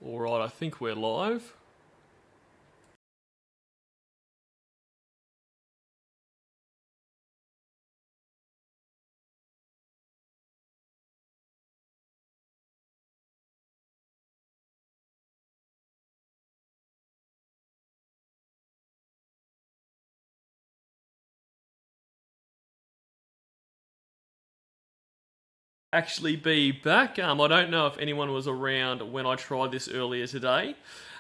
Alright, I think we're live. Actually be back. I don't know if anyone was around when I tried this earlier today,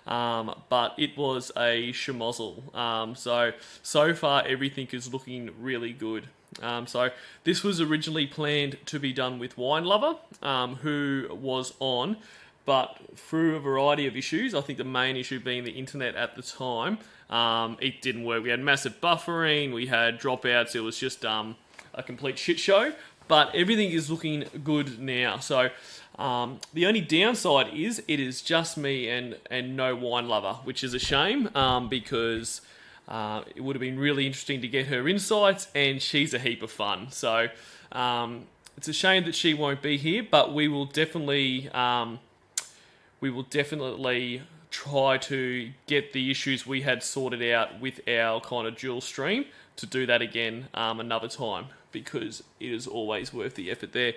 but it was a schmozzle. So far everything is looking really good. So this was originally planned to be done with Winelover, who was on, but through a variety of issues, I think the main issue being the internet at the time, it didn't work. We had massive buffering, we had dropouts, it was just a complete shit show. But everything is looking good now. So the only downside is it is just me and no Winelover, which is a shame because it would have been really interesting to get her insights, and she's a heap of fun. So it's a shame that she won't be here, but we will definitely try to get the issues we had sorted out with our kind of dual stream to do that again another time, because it is always worth the effort there.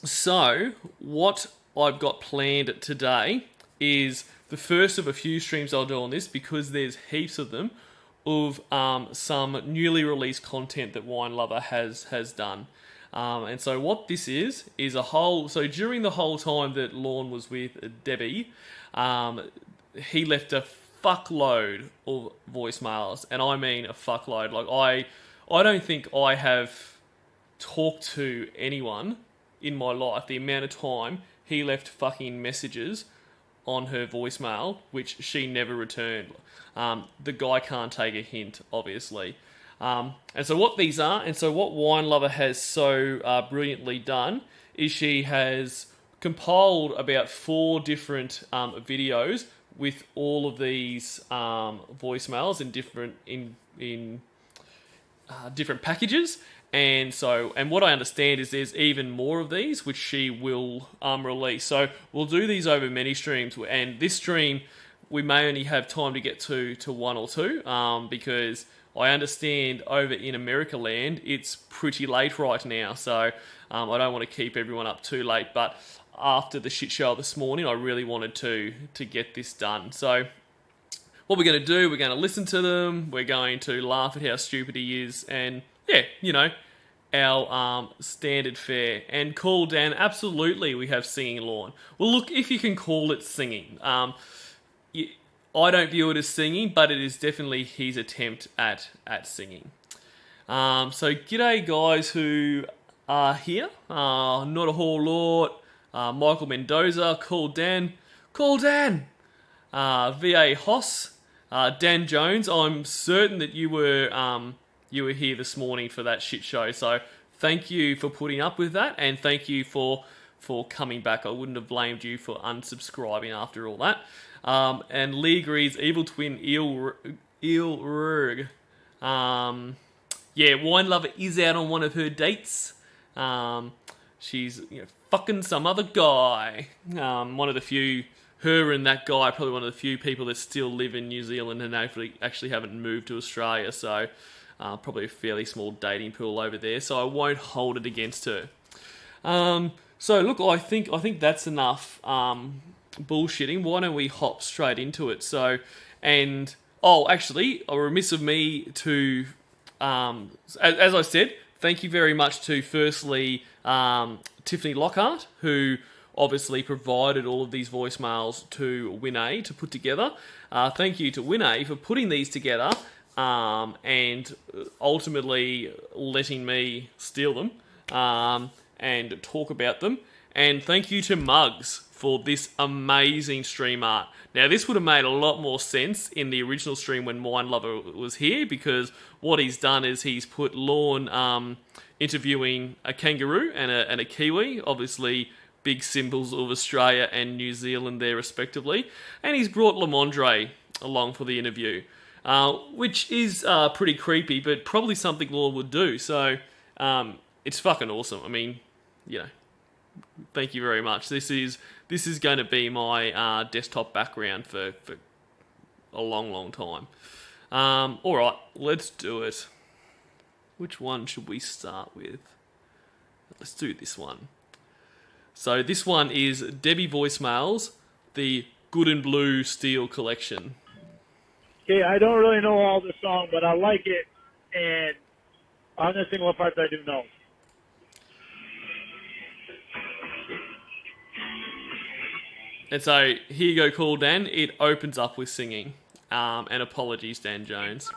So what I've got planned today is the first of a few streams I'll do on this, because there's heaps of them, of some newly released content that Winelover has done. And so what this is a whole... So during the whole time that Lorne was with Debbie, he left a fuckload of voicemails, and I mean a fuckload. Like, I don't think I have talked to anyone in my life the amount of time he left fucking messages on her voicemail, which she never returned. The guy can't take a hint, obviously. And so what these are, and so what Winelover has so brilliantly done, is she has compiled about 4 different videos with all of these voicemails in different packages. And what I understand is there's even more of these which she will release. So we'll do these over many streams, and this stream we may only have time to get to 1 or 2, because I understand over in America land it's pretty late right now, so I don't want to keep everyone up too late, but after the shit show this morning I really wanted to get this done. So what we're going to do, we're going to listen to them, we're going to laugh at how stupid he is, and yeah, our standard fare. And call Dan, absolutely we have singing Lorne. Well, look, if you can call it singing. I don't view it as singing, but it is definitely his attempt at singing. So g'day guys who are here. Not a whole lot. Michael Mendoza, Call Dan, VA Hoss, Dan Jones. I'm certain that you were here this morning for that shit show. So thank you for putting up with that, and thank you for coming back. I wouldn't have blamed you for unsubscribing after all that. And Lee agrees, evil twin Eelrug. Winelover is out on one of her dates. She's fucking some other guy. One of the few, her and that guy, probably one of the few people that still live in New Zealand and actually haven't moved to Australia. So probably a fairly small dating pool over there. So I won't hold it against her. So look, I think that's enough bullshitting. Why don't we hop straight into it? So, actually, remiss of me to, as I said, thank you very much to, firstly, Tiffany Lockheart, who obviously provided all of these voicemails to Winnie to put together. Thank you to Winnie for putting these together and ultimately letting me steal them and talk about them. And thank you to Muggs for this amazing stream art. Now, this would have made a lot more sense in the original stream when Winelover was here, because what he's done is he's put Lorne interviewing a kangaroo and a kiwi, obviously big symbols of Australia and New Zealand there respectively, and he's brought Lamondre along for the interview, which is pretty creepy, but probably something Lorne would do. So it's fucking awesome. I mean, Thank you very much. This is going to be my desktop background for a long time. All right, let's do it. Which one should we start with? Let's do this one. So this one is Debbie Voicemails, the Good and Blue Steel Collection. Okay, I don't really know all the song, but I like it, and I'm going to sing what parts I do know. And so, here you go, Cool Dan. It opens up with singing. And apologies, Dan Jones.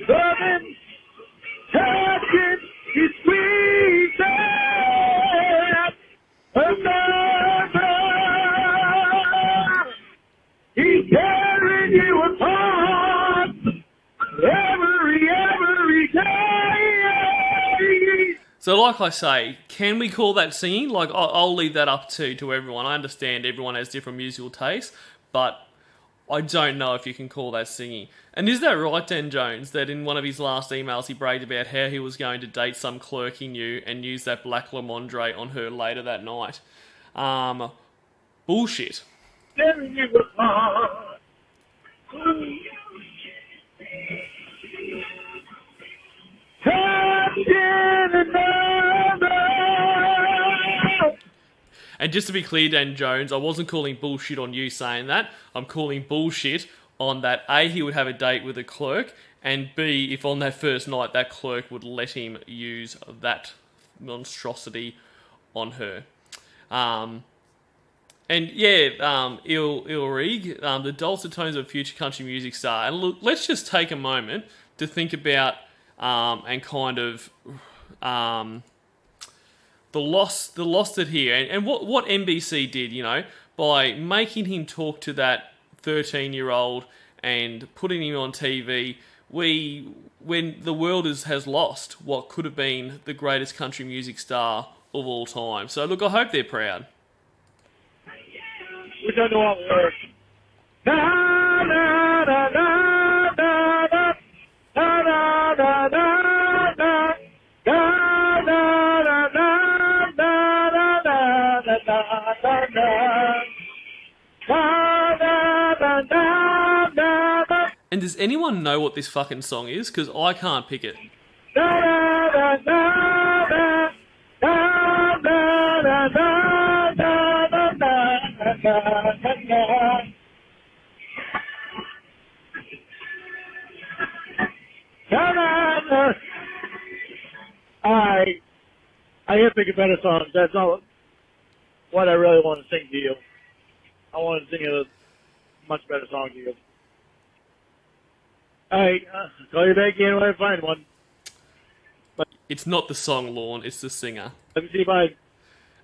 Loving, touching, his sweet another. He's tearing you apart every day. So, like I say, can we call that singing? Like, I'll leave that up to everyone. I understand everyone has different musical tastes, but I don't know if you can call that singing. And is that right, Dan Jones, that in one of his last emails he bragged about how he was going to date some clerk he knew and use that Black Lamondre on her later that night? Bullshit. Tearing you apart. And just to be clear, Dan Jones, I wasn't calling bullshit on you saying that. I'm calling bullshit on that A, he would have a date with a clerk, and B, if on that first night that clerk would let him use that monstrosity on her. And yeah, Ilrig, the dulcet tones of a future country music star. And look, let's just take a moment to think about and kind of the loss that here and what NBC did, you know, by making him talk to that 13-year-old and putting him on TV. When the world has lost what could have been the greatest country music star of all time. So look, I hope they're proud. We don't know all the words. Na na na na na na na na na. And does anyone know what this fucking song is? Because I can't pick it. I can't think of better songs. That's not what I really want to sing to you. I want to sing a much better song to you. Alright, call you back in when I find one. But It's not the song, Lorne, it's the singer. let me see if I...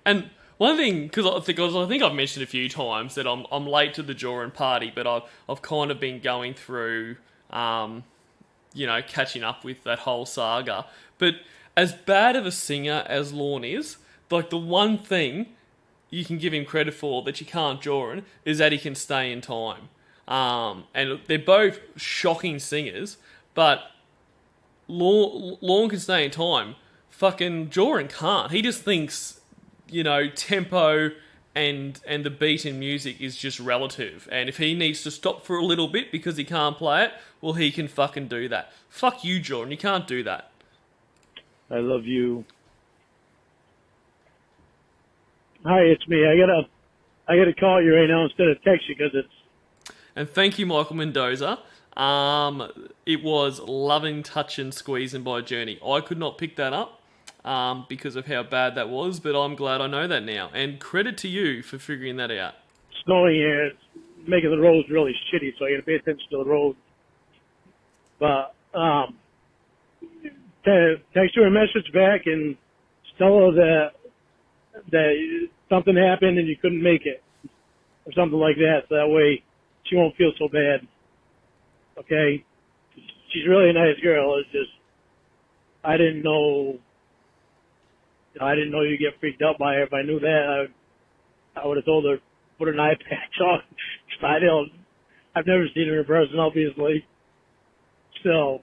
And one thing, because I think I've mentioned a few times that I'm late to the Joran party, but I've kind of been going through, catching up with that whole saga. But as bad of a singer as Lorne is, like the one thing you can give him credit for that you can't Joran is that he can stay in time. And they're both shocking singers, but Lorne can stay in time. Fucking Joran can't. He just thinks, tempo and the beat in music is just relative. And if he needs to stop for a little bit because he can't play it, well, he can fucking do that. Fuck you, Joran. You can't do that. I love you. Hi, it's me. I gotta call you right now instead of text you because it's... And thank you, Michael Mendoza. It was Loving, Touching, Squeezing by Journey. I could not pick that up because of how bad that was, but I'm glad I know that now. And credit to you for figuring that out. Snowing here. It's making the roads really shitty, so I gotta pay attention to the road. But, text her a message back and tell her that something happened and you couldn't make it. Or something like that, so that way she won't feel so bad. Okay? She's really a nice girl. It's just, I didn't know you'd get freaked out by her. If I knew that, I would have told her put an eye patch on. I've never seen her in person, obviously. So,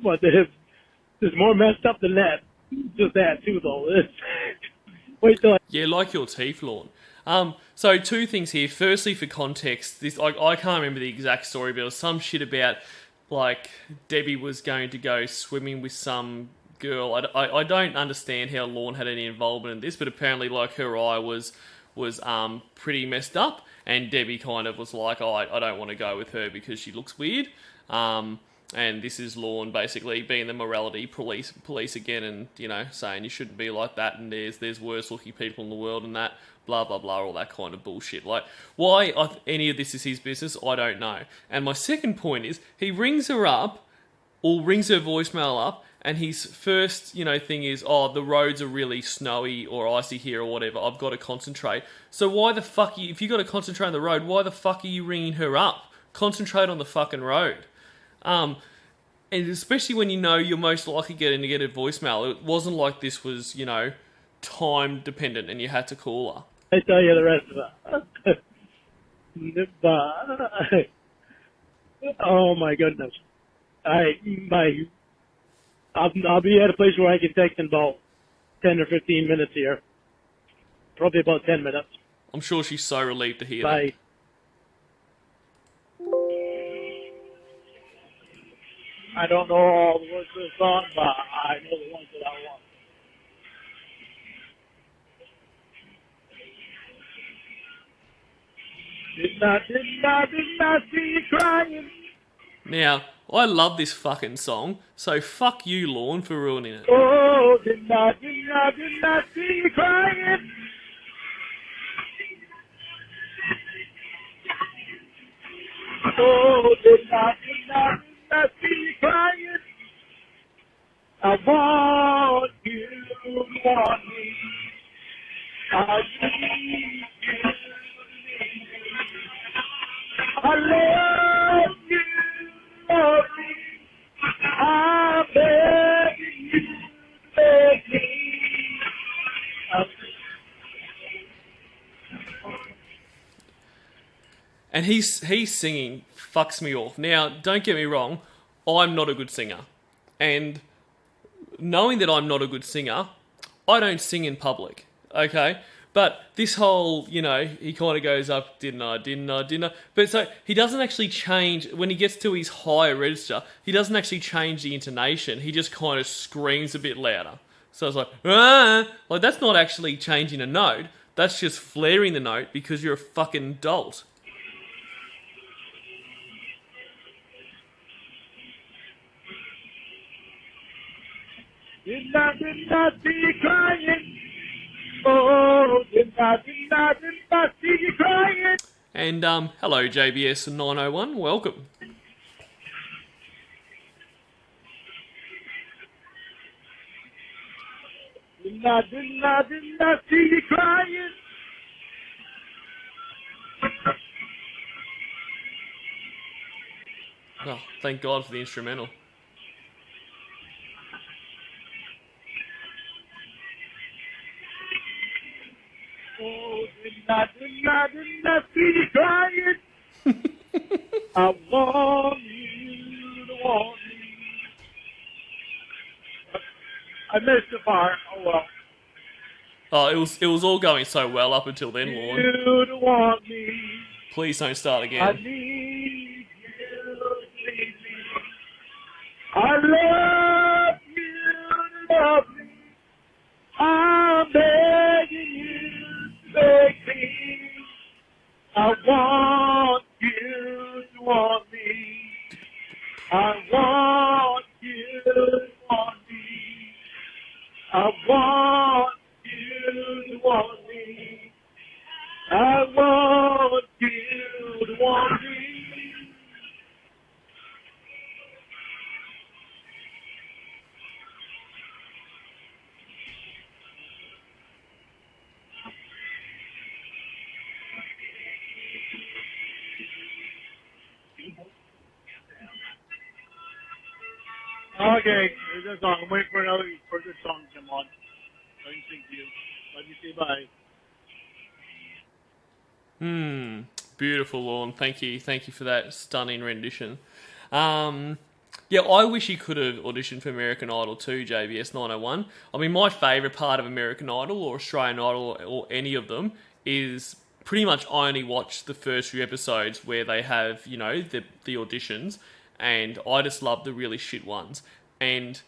but there's more messed up than that. Just that too, though. Wait till Yeah, like your teeth, Lorne. So two things here. Firstly, for context, this I can't remember the exact story, but it was some shit about like Debbie was going to go swimming with some girl. I don't understand how Lorne had any involvement in this, but apparently, like, her eye was pretty messed up, and Debbie kind of was like, oh, I don't want to go with her because she looks weird. And this is Lorne basically being the morality police again, and, you know, saying you shouldn't be like that, and there's worse looking people in the world and that, blah, blah, blah, all that kind of bullshit. Like, why any of this is his business, I don't know. And my second point is, he rings her up, or rings her voicemail up, and his first, you know, thing is, oh, the roads are really snowy or icy here or whatever, I've got to concentrate. So why the fuck, if you got to concentrate on the road, why the fuck are you ringing her up? Concentrate on the fucking road. And especially when you know you're most likely getting to get a voicemail. It wasn't like this was, you know, time dependent and you had to call her. I tell you the rest of it. But, oh my goodness. I'll be at a place where I can text in about 10 or 15 minutes here. Probably about 10 minutes. I'm sure she's so relieved to hear Bye. I don't know all the words of the song, but I know the ones that I want. Did not see you crying. Now, I love this fucking song, so fuck you, Lorne, for ruining it. Oh, did not see you crying. Oh, did not see you crying. I want you to want me. I need you. I love you, love me. I'm begging you, beg me. And he's singing fucks me off. Now, don't get me wrong, I'm not a good singer. And knowing that I'm not a good singer, I don't sing in public, okay? But this whole, you know, he kind of goes up, didn't I? But so he doesn't actually change, when he gets to his higher register, he doesn't actually change the intonation. He just kind of screams a bit louder. So it's like, ah! Like, that's not actually changing a note. That's just flaring the note because you're a fucking dolt. Did not see you crying. Oh, did not see you crying. And, hello, JBS 901, welcome. Did not see you crying. Oh, thank God for the instrumental. Oh, did not see you crying. I want you to want me. I missed the part. Oh well. Oh, it was all going so well up until then, Lorne. You to want me. Please don't start again. I need you to please me. I love you to love me. I'm begging you, beg me. I want you to want me. I want you to want me. I want you to want me. I want you to want me. Okay, there's a song. I'm waiting for another good song to come on. I can sing to you. Let me say bye. Beautiful, Lorne. Thank you for that stunning rendition. Yeah, I wish he could have auditioned for American Idol too, JBS 901. I mean, my favourite part of American Idol or Australian Idol or any of them is pretty much I only watch the first few episodes where they have, the auditions, and I just love the really shit ones. And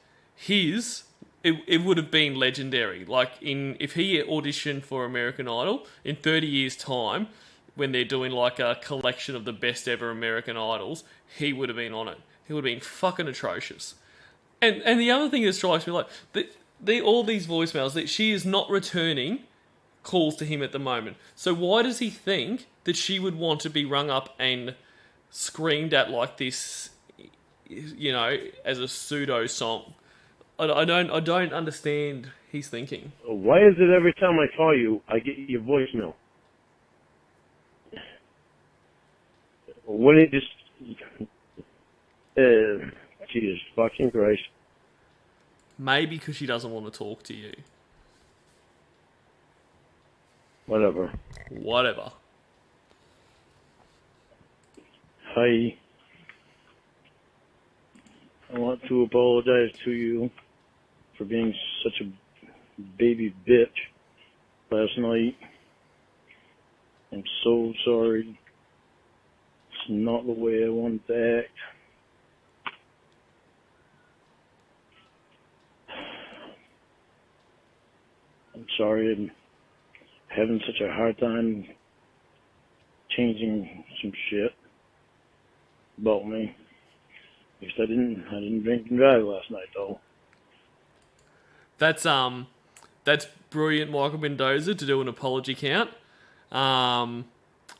it would have been legendary. Like, if he auditioned for American Idol, in 30 years' time, when they're doing like a collection of the best ever American Idols, he would have been on it. He would have been fucking atrocious. And the other thing that strikes me, like, all these voicemails, that she is not returning calls to him at the moment. So why does he think that she would want to be rung up and screamed at like this, as a pseudo song? I don't understand his thinking. Why is it every time I call you, I get your voicemail? When it just... Jesus fucking Christ. Maybe because she doesn't want to talk to you. Whatever. Hi. I want to apologize to you for being such a baby bitch last night. I'm so sorry. It's not the way I wanted to act. I'm sorry I'm having such a hard time changing some shit about me. At least I didn't drink and drive last night though. That's brilliant, Michael Mendoza, to do an apology count. I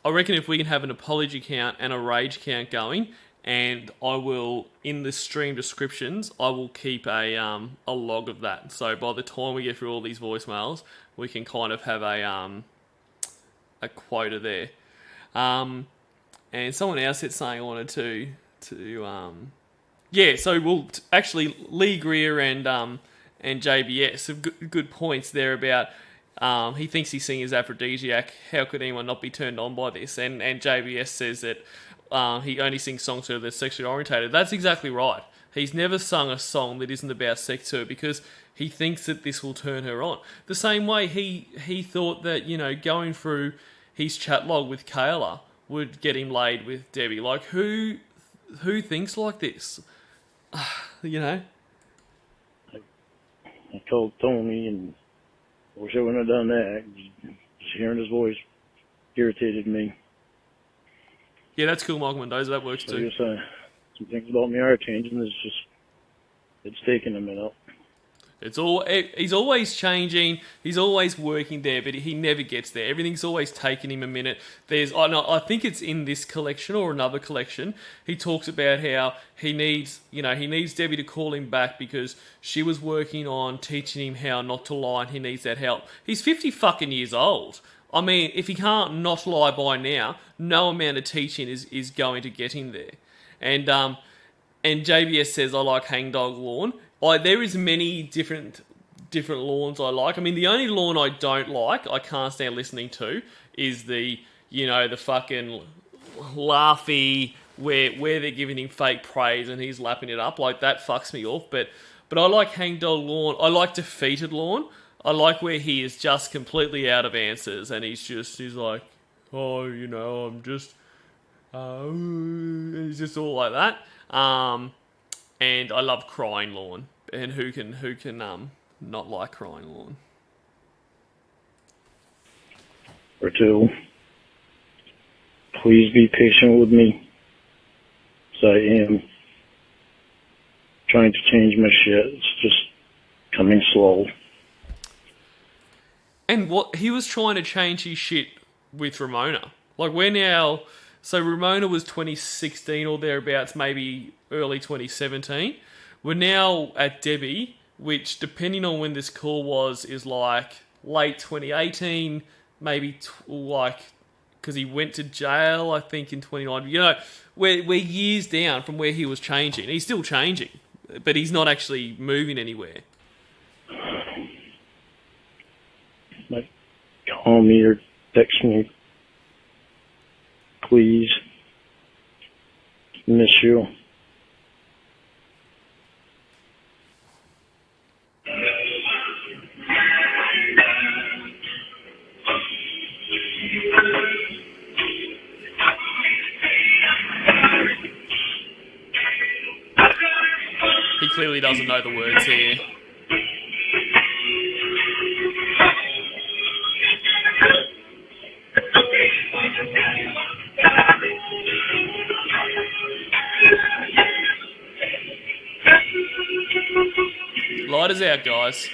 reckon if we can have an apology count and a rage count going, and I will, in the stream descriptions, I will keep a log of that. So by the time we get through all these voicemails, we can kind of have a quota there. And someone else said something I wanted to so we'll actually Lee Greer and JBS have good points there about he thinks he's singing as aphrodisiac. How could anyone not be turned on by this? And JBS says that he only sings songs that are sexually orientated. That's exactly right. He's never sung a song that isn't about sex to her because he thinks that this will turn her on. The same way he thought that, going through his chat log with Kayla would get him laid with Debbie. Like, who thinks like this? I called Tony and I wish I wouldn't have done that. Just hearing his voice irritated me. Yeah, that's cool, Michael Mendoza. That works too. I guess some things about me are changing. It's taking a minute. He's always changing. He's always working there, but he never gets there. Everything's always taking him a minute. I think it's in this collection or another collection. He talks about how he needs Debbie to call him back because she was working on teaching him how not to lie, and he needs that help. He's 50 fucking years old. I mean, if he can't not lie by now, no amount of teaching is going to get him there. And JBS says, I like Hangdog Lawn. There is many different lawns I like. I mean, the only lawn I don't like, I can't stand listening to, is the fucking laughy where they're giving him fake praise and he's lapping it up. Like, that fucks me off. But I like Hangdog Lawn. I like Defeated Lawn. I like where he is just completely out of answers and he's like, I'm just... he's just all like that. And I love Crying Lawn. And who can not like Crying Lawn? Or two. Please be patient with me. So I am trying to change my shit. It's just coming slow. And he was trying to change his shit with Ramona. Like, we're now... So Ramona was 2016 or thereabouts, maybe early 2017. We're now at Debbie, which, depending on when this call was, is like late 2018, maybe because he went to jail, I think, in 2019. We're years down from where he was changing. He's still changing, but he's not actually moving anywhere. Like, call me or text me please. Miss you. He clearly doesn't know the words here. Light us out, guys.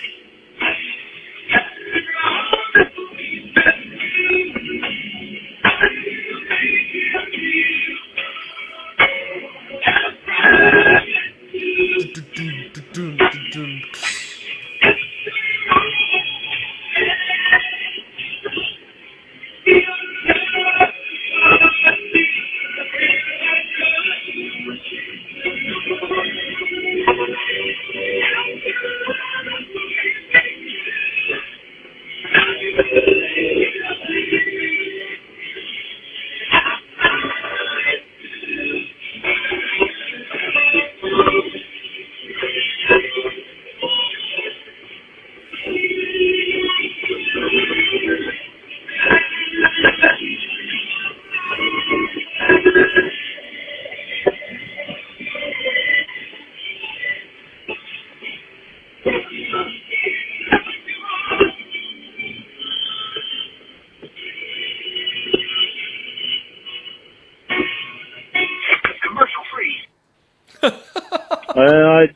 I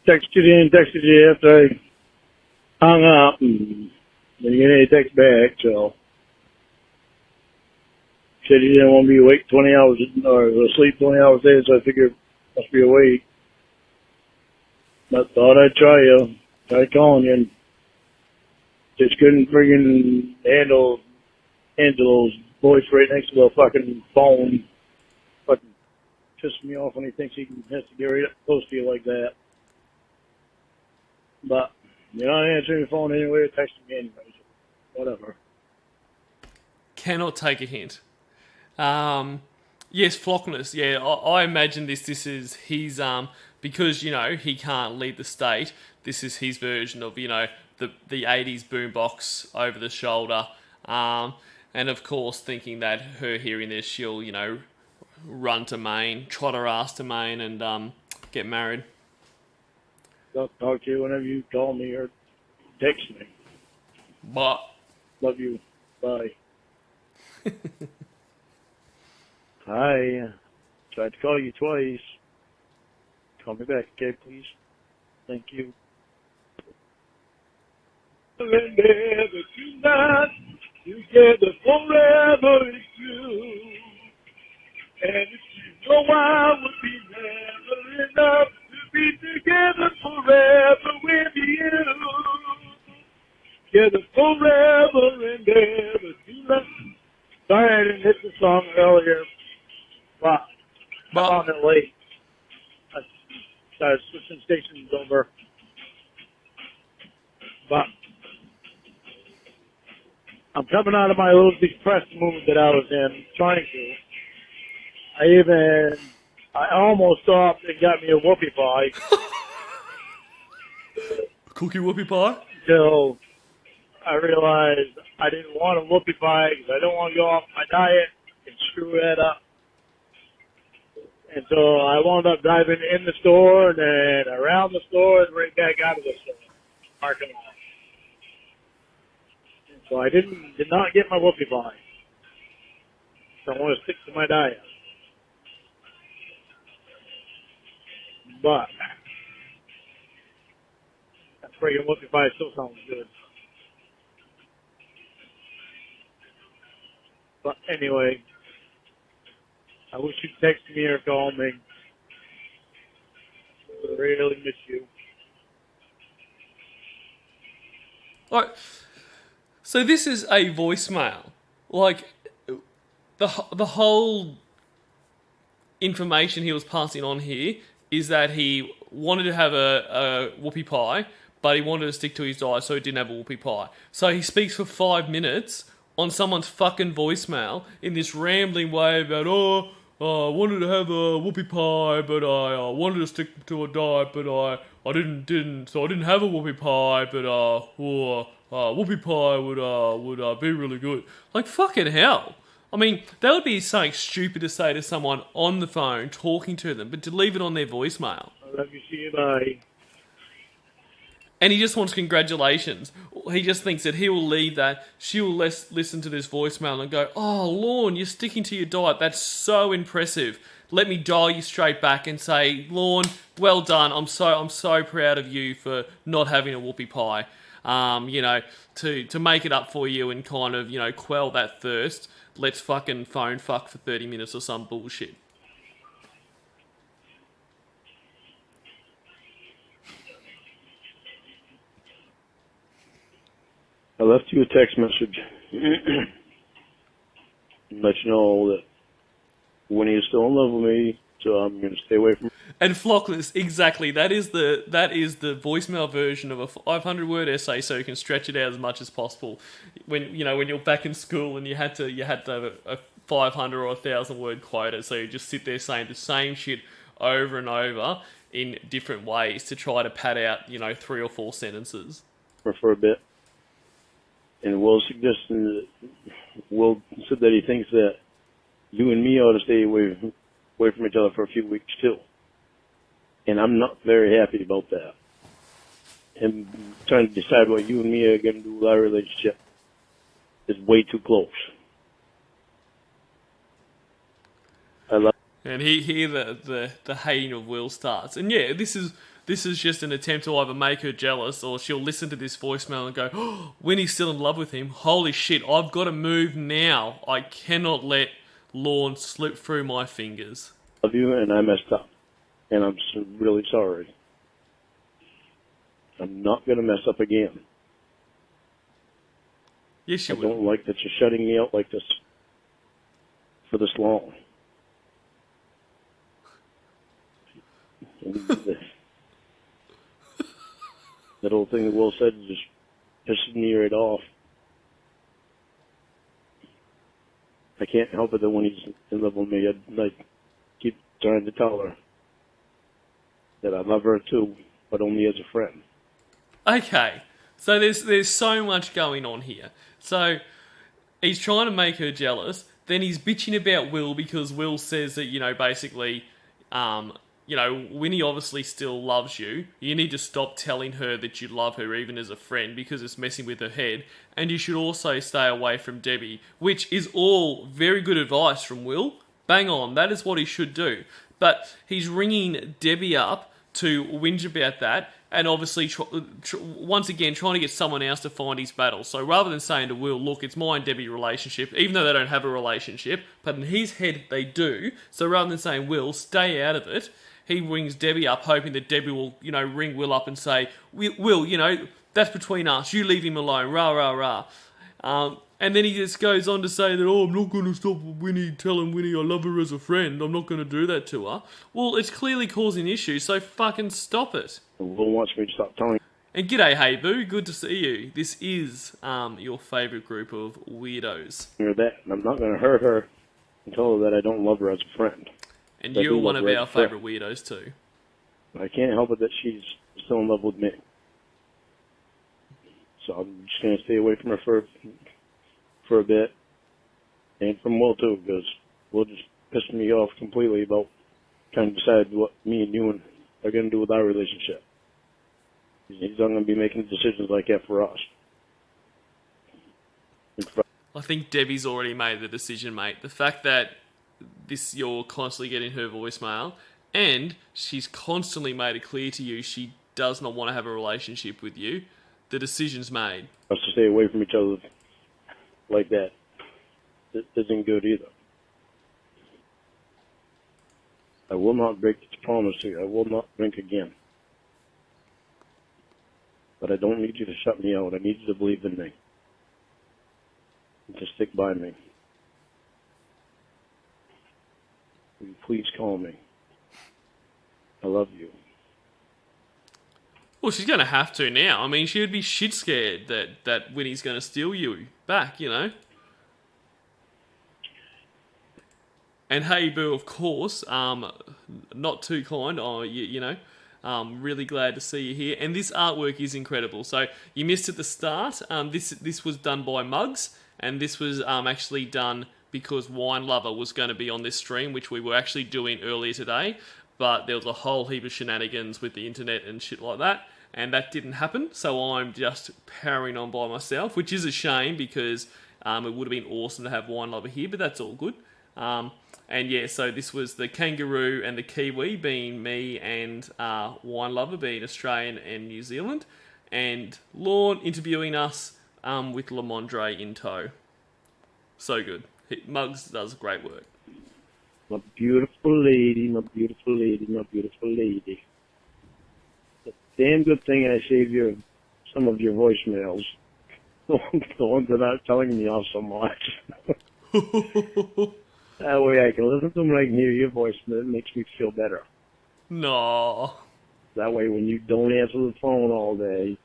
texted you after I hung up, and didn't get any text back, so said you didn't want me awake 20 hours, or asleep 20 hours a day, so I figured must be awake. But thought I'd try calling you, and just couldn't friggin' handle Angelo's voice right next to the fucking phone. Fucking pisses me off when he thinks has to get right up close to you like that. But you're not answering the phone anyway, or texting me anyway, so whatever. Cannot take a hint. Yes, Flockness. Yeah, I imagine this is his, because, he can't lead the state, this is his version of, the 80s boombox over the shoulder. And of course, thinking that her hearing this, she'll, run to Maine, trot her ass to Maine and get married. I'll talk to you whenever you call me or text me. But love you. Bye. Hi. Tried to call you twice. Call me back, okay, please? Thank you. Together tonight, together forever is true. And if you know I would be never enough to be together forever with you. Together forever and ever tonight. Sorry I didn't hit the song earlier. Wow. I found it late. I started switching stations over. But I'm coming out of my little depressed mood that I was in, trying to. I almost stopped and got me a whoopie pie. Cookie whoopie pie? Until I realized I didn't want a whoopie pie because I don't want to go off my diet and screw that up. And so I wound up driving in the store and then around the store and right back out of the store. Parking lot. And so I did not get my whoopie pie. So I want to stick to my diet. But that friggin' whoopie pie still sounds good. But anyway, I wish you'd text me or call me. I really miss you. Alright, so this is a voicemail. Like, the whole information he was passing on here is that he wanted to have a whoopie pie, but he wanted to stick to his diet, so he didn't have a whoopie pie. So he speaks for 5 minutes on someone's fucking voicemail in this rambling way about, I wanted to have a whoopie pie, but I wanted to stick to a diet, but I didn't, so I didn't have a whoopie pie, but whoopie pie would be really good. Like, fucking hell. I mean, that would be something stupid to say to someone on the phone talking to them, but to leave it on their voicemail. I love you, see you, bye. And he just wants congratulations. He just thinks that he will leave that. She will listen to this voicemail and go, oh, Lorne, you're sticking to your diet. That's so impressive. Let me dial you straight back and say, Lorne, well done. I'm so proud of you for not having a whoopie pie. To make it up for you and kind of, quell that thirst. Let's fucking phone fuck for 30 minutes or some bullshit. I left you a text message. Let you know that Winnie is still in love with me, so I'm going to stay away from her. And Flockless, exactly. That is the voicemail version of a 500-word essay, so you can stretch it out as much as possible. When you're back in school and you had to have a 500 or 1,000-word quota, so you just sit there saying the same shit over and over in different ways to try to pad out 3 or 4 sentences. For a bit. And Will said that he thinks that you and me ought to stay away from each other for a few weeks too. And I'm not very happy about that. Him trying to decide what you and me are going to do with our relationship is way too close. And here the hating of Will starts. And yeah, this is just an attempt to either make her jealous or she'll listen to this voicemail and go, oh, Winnie's still in love with him. Holy shit, I've got to move now. I cannot let Lorne slip through my fingers. I love you and I messed up. And I'm really sorry. I'm not going to mess up again. Yes, you I will. don't like that you're shutting me out like this for this long. That whole thing that Will said just pisses me right off. I can't help it that when he's in love with me, I keep trying to tell her that I love her too, but only as a friend. Okay, so there's so much going on here. So he's trying to make her jealous. Then he's bitching about Will because Will says that basically, Winnie obviously still loves you. You need to stop telling her that you love her even as a friend because it's messing with her head. And you should also stay away from Debbie, which is all very good advice from Will. Bang on, that is what he should do. But he's ringing Debbie up to whinge about that and obviously once again trying to get someone else to find his battle. So rather than saying to Will, look, it's my and Debbie relationship, even though they don't have a relationship, but in his head they do. So rather than saying, Will, stay out of it, he rings Debbie up, hoping that Debbie will, ring Will up and say, Will, that's between us. You leave him alone. Rah, rah, rah. And then he just goes on to say that, I'm not going to stop telling Winnie I love her as a friend. I'm not going to do that to her. Well, it's clearly causing issues, so fucking stop it. Will wants me to stop telling. And g'day, hey boo. Good to see you. This is your favourite group of weirdos. Her that, and I'm not going to hurt her and tell her that I don't love her as a friend. And you're one of our favourite weirdos too. I can't help it that she's still in love with me. So I'm just going to stay away from her for a bit. And from Will too, because Will just pissed me off completely about trying to decide what me and you are going to do with our relationship. He's not going to be making decisions like that for us. I think Debbie's already made the decision, mate. The fact that you're constantly getting her voicemail, and she's constantly made it clear to you she does not want to have a relationship with you. The decision's made. Us to stay away from each other like that. It isn't good either. I will not break this promise to you. I will not drink again. But I don't need you to shut me out. I need you to believe in me. And to stick by me. Will you please call me? I love you. Well, she's going to have to now. I mean, she would be shit scared that Winnie's going to steal you back, And Hey Boo, of course, not too kind. Oh, really glad to see you here. And this artwork is incredible. So you missed at the start. This was done by Muggs, and this was actually done because Winelover was going to be on this stream, which we were actually doing earlier today. But there was a whole heap of shenanigans with the internet and shit like that, and that didn't happen. So I'm just powering on by myself, which is a shame because it would have been awesome to have Winelover here, but that's all good. And yeah, so this was the kangaroo and the kiwi being me, and Winelover being Australian and New Zealand, and Lorne interviewing us with Lamondre in tow. So good. Muggs does great work. My beautiful lady, my beautiful lady, my beautiful lady. It's a damn good thing I saved some of your voicemails. The ones that aren't telling me off so much. That way I can listen to them and I can hear your voice, and it makes me feel better. No. That way when you don't answer the phone all day,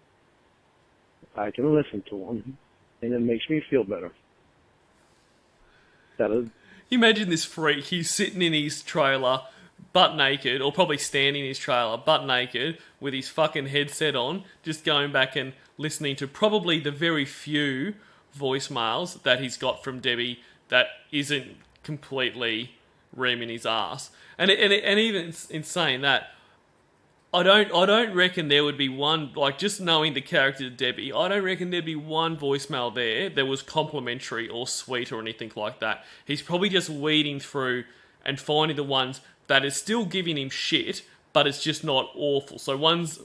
I can listen to them, and it makes me feel better. You imagine this freak, he's sitting in his trailer, butt naked, or probably standing in his trailer, butt naked, with his fucking headset on, just going back and listening to probably the very few voicemails that he's got from Debbie that isn't completely reaming his ass. And even in saying that, I don't reckon there would be one, like, just knowing the character of Debbie, I don't reckon there'd be one voicemail there that was complimentary or sweet or anything like that. He's probably just weeding through and finding the ones that is still giving him shit, but it's just not awful. So ones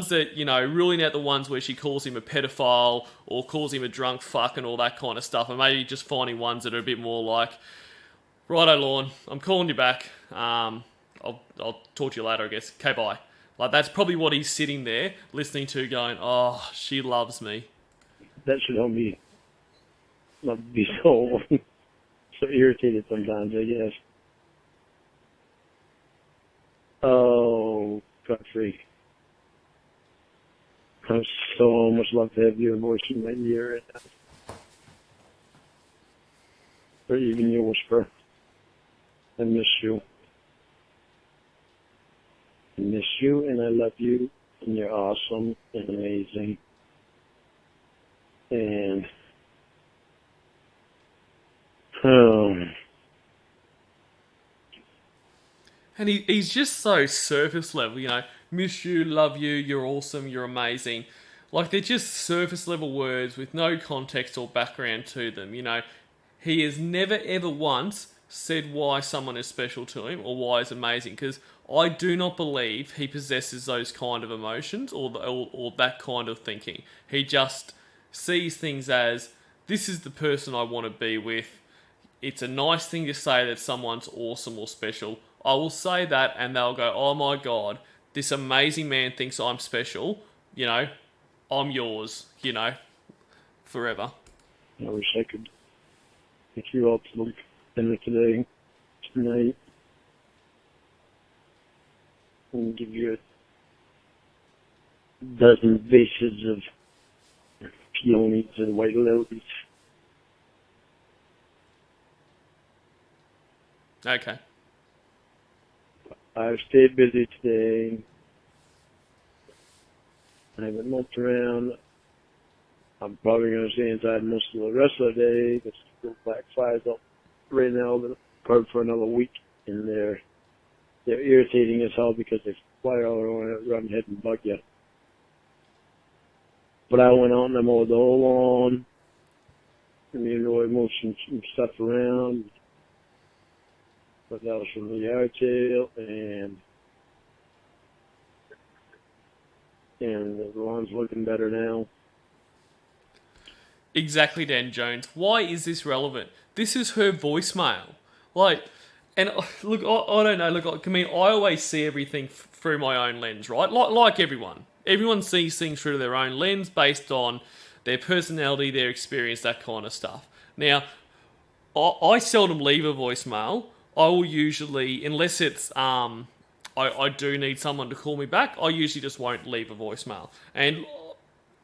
that, ruling out the ones where she calls him a pedophile or calls him a drunk fuck and all that kind of stuff, and maybe just finding ones that are a bit more like, righto, Lorne, I'm calling you back. I'll talk to you later, I guess. Okay, bye. Like, that's probably what he's sitting there listening to, going, oh, she loves me. That should help me not be so irritated sometimes, I guess. Oh, country. I so much love to have your voice in my ear right now. Or even your whisper. I miss you. I miss you, and I love you, and you're awesome and amazing. And and he's just so surface level, miss you, love you, you're awesome, you're amazing. Like, they're just surface level words with no context or background to them, He has never ever once said why someone is special to him or why he's amazing, because I do not believe he possesses those kind of emotions or that kind of thinking. He just sees things as, this is the person I want to be with. It's a nice thing to say that someone's awesome or special. I will say that and they'll go, oh my God, this amazing man thinks I'm special. I'm yours, forever. I wish I could take you out to dinner tonight, and give you a dozen vases of peonies and white lilies. Okay. I've stayed busy today. I haven't moped around. I'm probably going to stay inside most of the rest of the day. There's still black flies up right now that are probably for another week, and they're irritating as hell because they fly all around ahead and bug you. But I went out and I mowed the whole lawn, and me and Roy moved some stuff around. But that was from the yard sale, and the lawn's looking better now. Exactly, Dan Jones. Why is this relevant? This is her voicemail. And look, I don't know. Look, I always see everything through my own lens, right? Like everyone. Everyone sees things through their own lens based on their personality, their experience, that kind of stuff. Now, I seldom leave a voicemail. I will usually, unless it's, I do need someone to call me back, I usually just won't leave a voicemail. And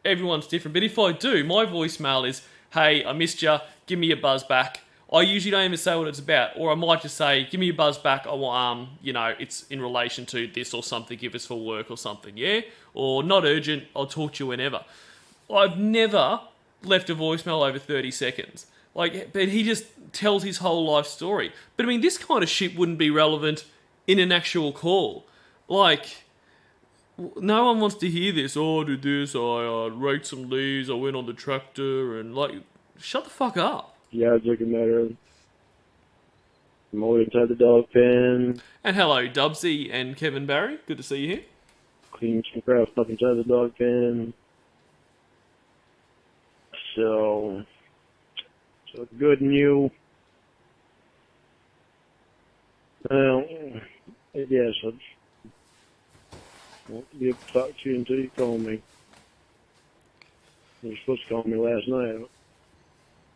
everyone's different. But if I do, my voicemail is, hey, I missed you, give me a buzz back. I usually don't even say what it's about, or I might just say, give me your buzz back. I want, it's in relation to this or something. If it's for work or something, yeah, or not urgent. I'll talk to you whenever. I've never left a voicemail over 30 seconds. But he just tells his whole life story. But I mean, this kind of shit wouldn't be relevant in an actual call. No one wants to hear this. Oh, I did this. I raked some leaves. I went on the tractor, and shut the fuck up. Yeah, it's looking better. I'm over inside the dog pen. And hello, Dubsy and Kevin Barry. Good to see you here. Cleaning some crap up inside the dog pen. So good new. Well, I guess I won't be able to talk to you until you call me. You were supposed to call me last night.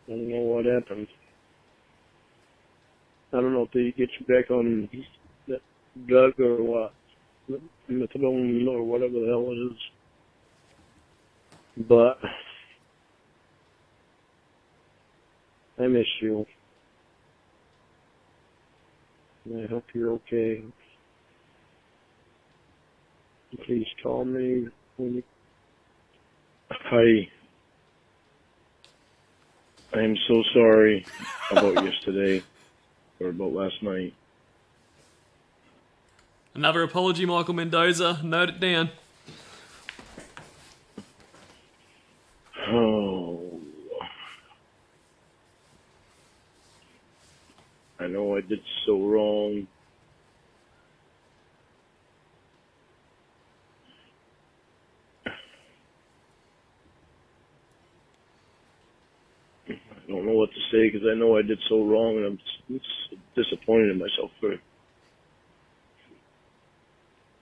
I don't know what happened. I don't know if they get you back on that drug or what. Methadone or whatever the hell it is. But I miss you. And I hope you're okay. Please call me when you... I am so sorry about yesterday, or about last night. Another apology, Michael Mendoza. Note it down. Oh. I know I did so wrong. I don't know what to say because I know I did so wrong, and I'm disappointed in myself for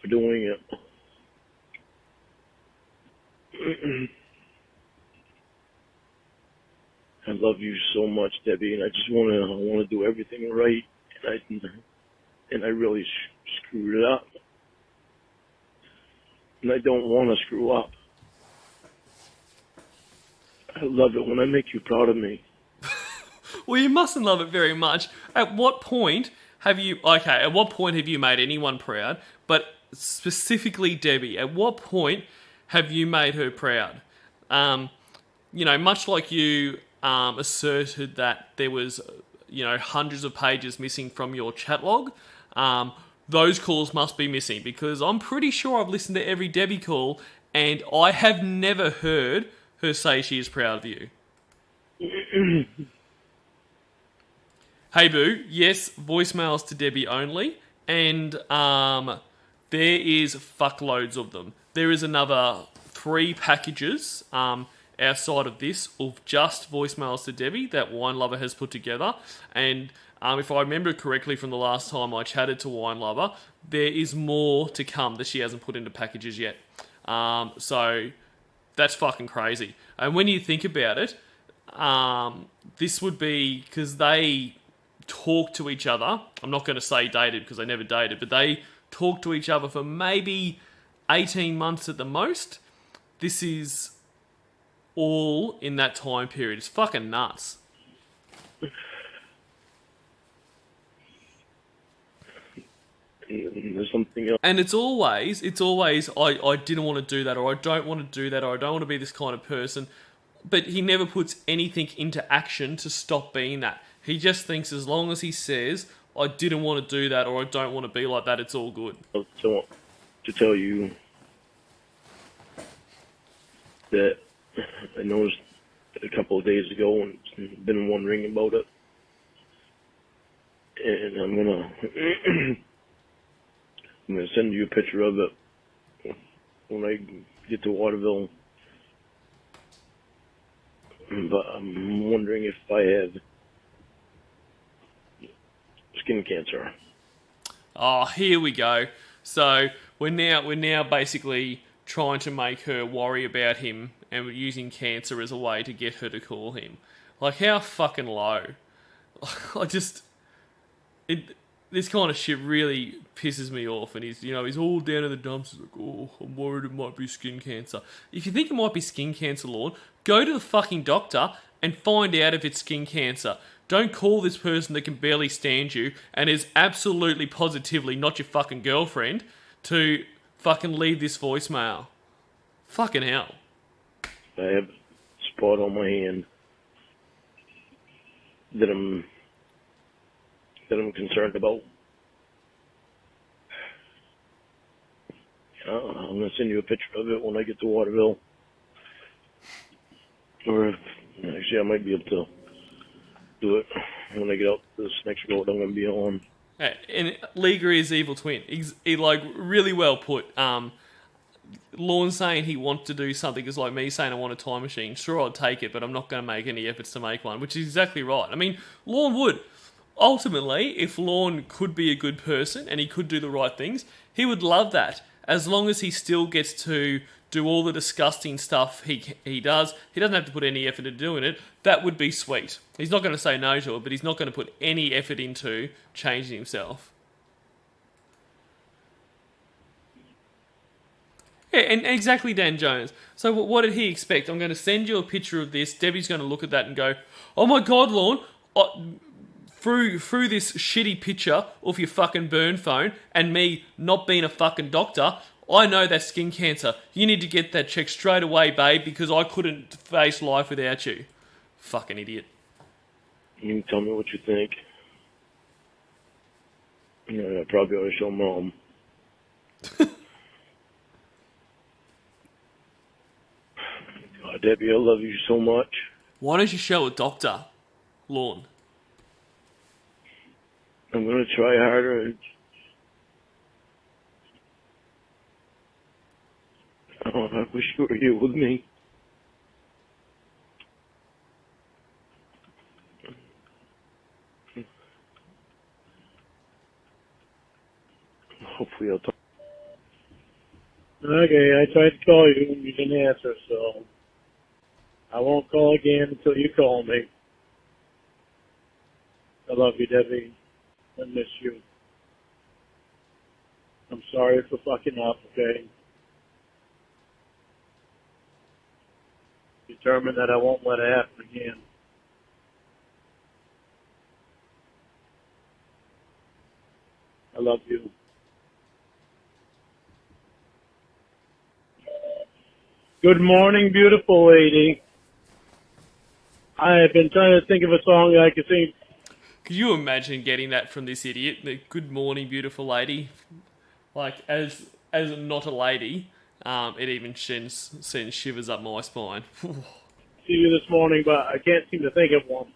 doing it. I love you so much, Debbie, and I just want to do everything right, and I really screwed it up, and I don't want to screw up. I love it when I make you proud of me. Well, you mustn't love it very much. At what point have you made anyone proud? But specifically Debbie, at what point have you made her proud? Much like you asserted that there was, hundreds of pages missing from your chat log, those calls must be missing, because I'm pretty sure I've listened to every Debbie call and I have never heard her say she is proud of you. Hey boo, yes, voicemails to Debbie only, and there is fuckloads of them. There is another 3 packages outside of this of just voicemails to Debbie that Winelover has put together, and if I remember correctly from the last time I chatted to Winelover, there is more to come that she hasn't put into packages yet. So that's fucking crazy. And when you think about it, this would be because they talk to each other. I'm not going to say dated because they never dated, but they talk to each other for maybe 18 months at the most. This is all in that time period. It's fucking nuts. There's something else. And it's always, I didn't want to do that, or I don't want to do that, or I don't want to be this kind of person. But he never puts anything into action to stop being that. He just thinks as long as he says, I didn't want to do that, or I don't want to be like that, it's all good. I want to tell you that I noticed a couple of days ago and been wondering about it. And I'm gonna send you a picture of it when I get to Waterville. But I'm wondering if I have skin cancer. Oh, here we go. So we're now basically trying to make her worry about him, and we're using cancer as a way to get her to call him. Like, how fucking low. This kind of shit really pisses me off, and he's all down in the dumps. He's like, oh, I'm worried it might be skin cancer. If you think it might be skin cancer, Lorne, go to the fucking doctor and find out if it's skin cancer. Don't call this person that can barely stand you and is absolutely positively not your fucking girlfriend to fucking leave this voicemail. Fucking hell. I have a spot on my hand that I'm concerned about. I'm gonna send you a picture of it when I get to Waterville. Or actually, I might be able to do it when I get out this next road I'm gonna be on. And Liga is evil twin. He like really well put. Lorne saying he wants to do something is like me saying I want a time machine. Sure, I'd take it, but I'm not going to make any efforts to make one, which is exactly right. I mean, Lorne would. Ultimately, if Lorne could be a good person and he could do the right things, he would love that. As long as he still gets to do all the disgusting stuff he does, he doesn't have to put any effort into doing it, that would be sweet. He's not going to say no to it, but he's not going to put any effort into changing himself. Yeah, and exactly, Dan Jones. So what did he expect? I'm going to send you a picture of this. Debbie's going to look at that and go, "Oh my God, Lorne, through this shitty picture of your fucking burn phone and me not being a fucking doctor, I know that's skin cancer. You need to get that checked straight away, babe, because I couldn't face life without you." Fucking idiot. You can tell me what you think. I probably ought to show Mom. God, Debbie, I love you so much. Why don't you show a doctor, Lorne? I'm going to try harder. Oh, I wish you were here with me. Hopefully I'll talk. Okay, I tried to call you and you didn't answer, so I won't call again until you call me. I love you, Debbie. I miss you. I'm sorry for fucking up, okay? Determined that I won't let it happen again. I love you. Good morning, beautiful lady. I have been trying to think of a song that I could sing. Could you imagine getting that from this idiot? The "Good morning, beautiful lady." Like, as not a lady, it even sends shivers up my spine. See you this morning, but I can't seem to think of one.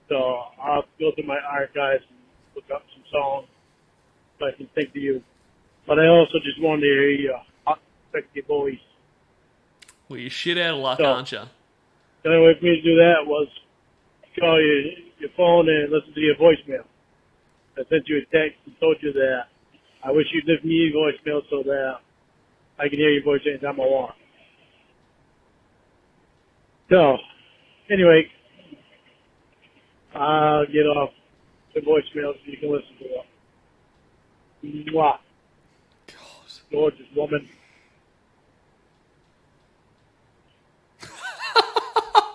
So I'll go through my archives and look up some songs so I can think to you. But I also just wanted to hear your hot, sexy voice. Well, you're shit out of luck, So, aren't you? the only way for me to do that was call your phone and listen to your voicemail. I sent you a text and told you that I wish you'd leave me a voicemail so that I can hear your voice anytime I want. So, anyway, I'll get off the voicemail so you can listen to it. Mwah. God. Gorgeous woman.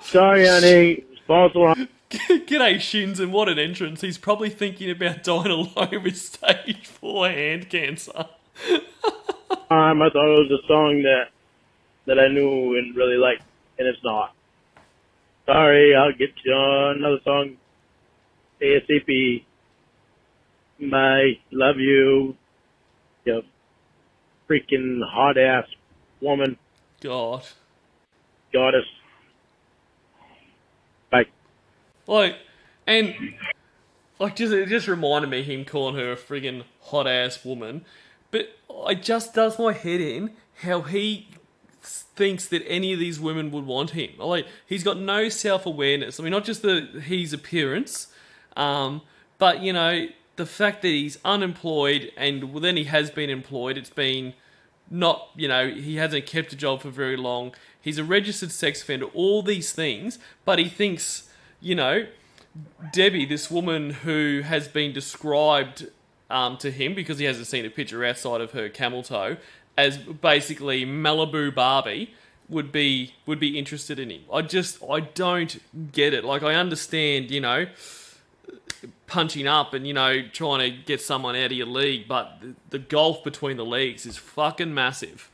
Sorry, honey. False alarm. G'day, Shins, and what an entrance. He's probably thinking about dying alone with stage 4 hand cancer. I thought it was a song that I knew and really liked, and it's not. Sorry, I'll get you on another song ASAP. Bye. Love you. You freaking hot ass woman. God. Goddess. Bye. Like, and, like, it just reminded me of him calling her a friggin' hot ass woman. But it just does my head in how he thinks that any of these women would want him. Like, he's got no self-awareness. I mean, not just his appearance, but, you know, the fact that he's unemployed, and then he has been employed, it's been not, you know, he hasn't kept a job for very long. He's a registered sex offender, all these things, but he thinks, you know, Debbie, this woman who has been described to him, because he hasn't seen a picture outside of her camel toe, as basically Malibu Barbie, would be interested in him. I don't get it. Like, I understand, punching up and, trying to get someone out of your league, but the gulf between the leagues is fucking massive.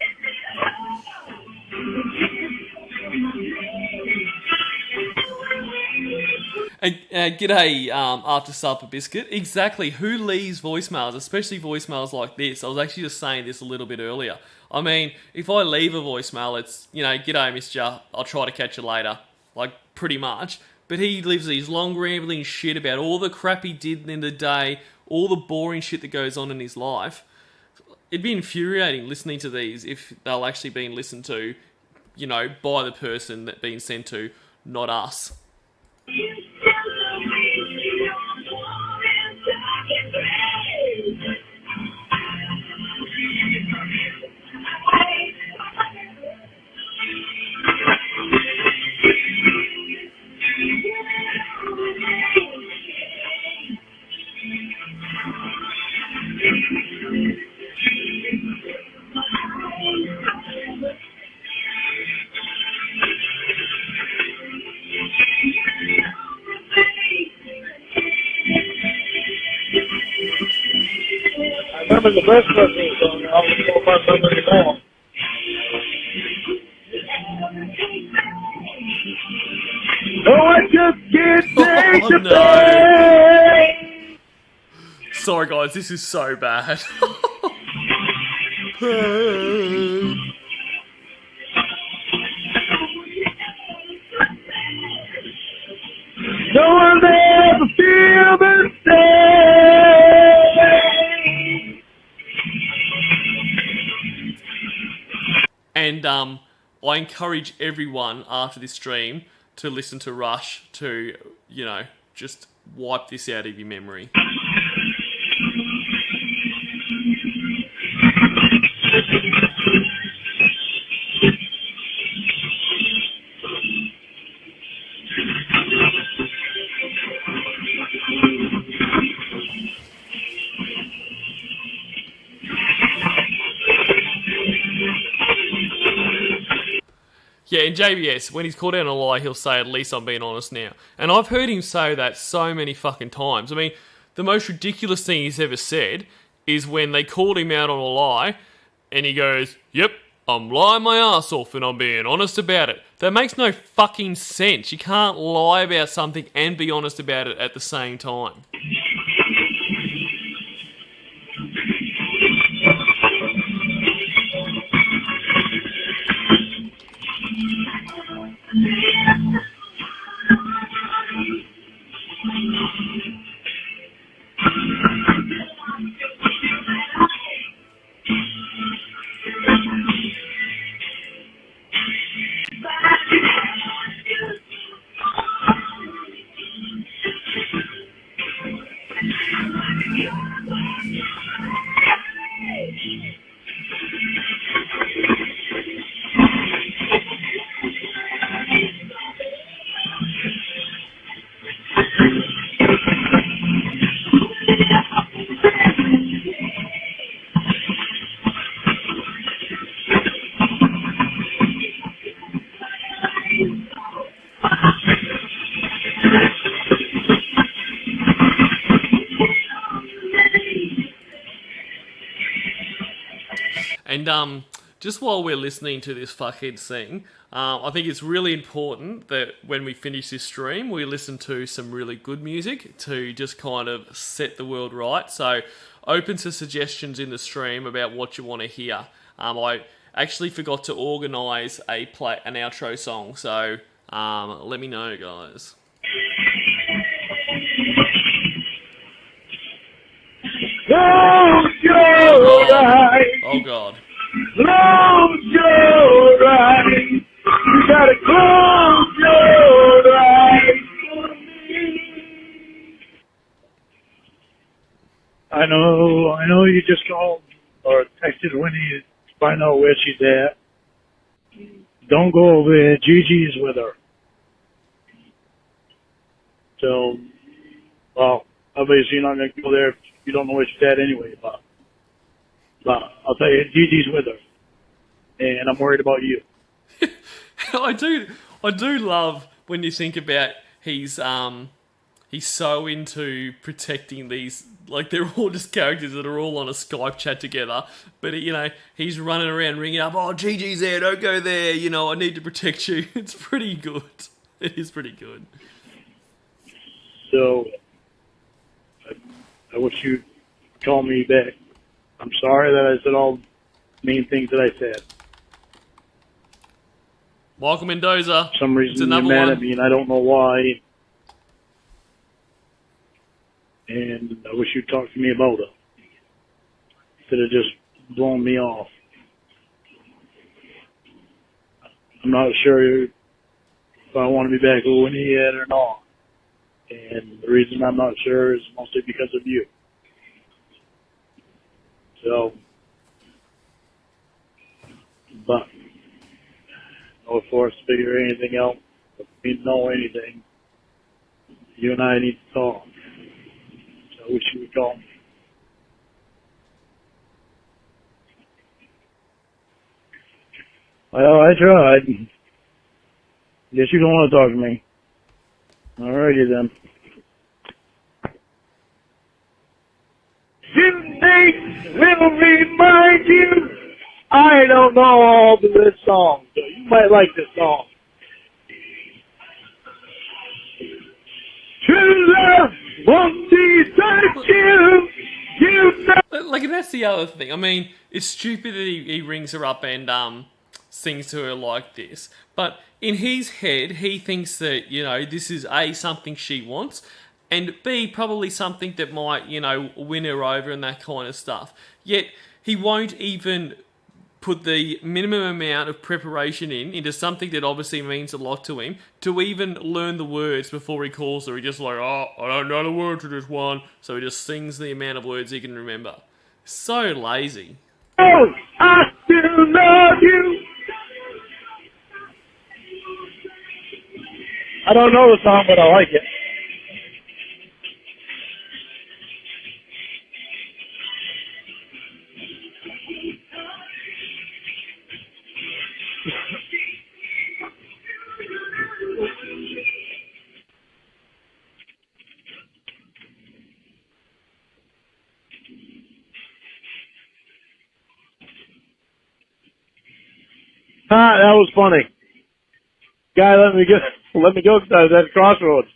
G'day, After Supper Biscuit. Exactly, who leaves voicemails, especially voicemails like this? I was actually just saying this a little bit earlier. I mean, if I leave a voicemail, it's, g'day, mister, I'll try to catch you later. Like, pretty much. But he leaves these long rambling shit about all the crap he did in the day, all the boring shit that goes on in his life. It'd be infuriating listening to these if they'll actually being listened to, by the person that being sent to, not us. I remember the best Christmas song. I was so much somebody more. Oh, I just can't take the pain. Sorry, guys, this is so bad. No one ever feel the same. And I encourage everyone after this stream to listen to Rush to, just wipe this out of your memory. Yeah, in JBS, when he's caught out on a lie, he'll say, at least I'm being honest now. And I've heard him say that so many fucking times. I mean, the most ridiculous thing he's ever said is when they called him out on a lie, and he goes, yep, I'm lying my ass off and I'm being honest about it. That makes no fucking sense. You can't lie about something and be honest about it at the same time. And just while we're listening to this fuckhead sing, I think it's really important that when we finish this stream, we listen to some really good music to just kind of set the world right. So open to suggestions in the stream about what you want to hear. I actually forgot to organise an outro song, so let me know, guys. Close your eyes. Oh, God. Close your eyes. You gotta close your eyes for me. I know you just called or texted Winnie to find out where she's at. Don't go over there. Gigi's with her. So, well, obviously you're not going to go there if you don't know where she's at anyway, but I'll tell you, Gigi's with her. And I'm worried about you. I do love when you think about he's so into protecting these, like they're all just characters that are all on a Skype chat together. But he's running around ringing up, oh Gigi's there, don't go there. I need to protect you. It's pretty good. It is pretty good. So I wish you'd call me back. I'm sorry that I said all the mean things that I said. Michael Mendoza. For some reason It's you're another mad one. at me, and I don't know why. And I wish you'd talk to me about it instead of just blowing me off. I'm not sure if I want to be back with Winnie yet or not. And the reason I'm not sure is mostly because of you. So, but no force to figure anything out. If we know anything, you and I need to talk. So I wish you would call me. Well, I tried. Guess you don't want to talk to me. Alrighty then. Two things will remind you. I don't know all of this song, so you might like this song. True love won't desert you. You know. Like, and that's the other thing. I mean, it's stupid that he rings her up and sings to her like this. But in his head, he thinks that, this is A, something she wants, and B, probably something that might, win her over and that kind of stuff. Yet, he won't even put the minimum amount of preparation into something that obviously means a lot to him, to even learn the words before he calls her. He just like, oh, I don't know the words to this one. So he just sings the amount of words he can remember. So lazy. Oh, I still love you. I don't know the song, but I like it. That was funny. Guy let me go because I was at Crossroads.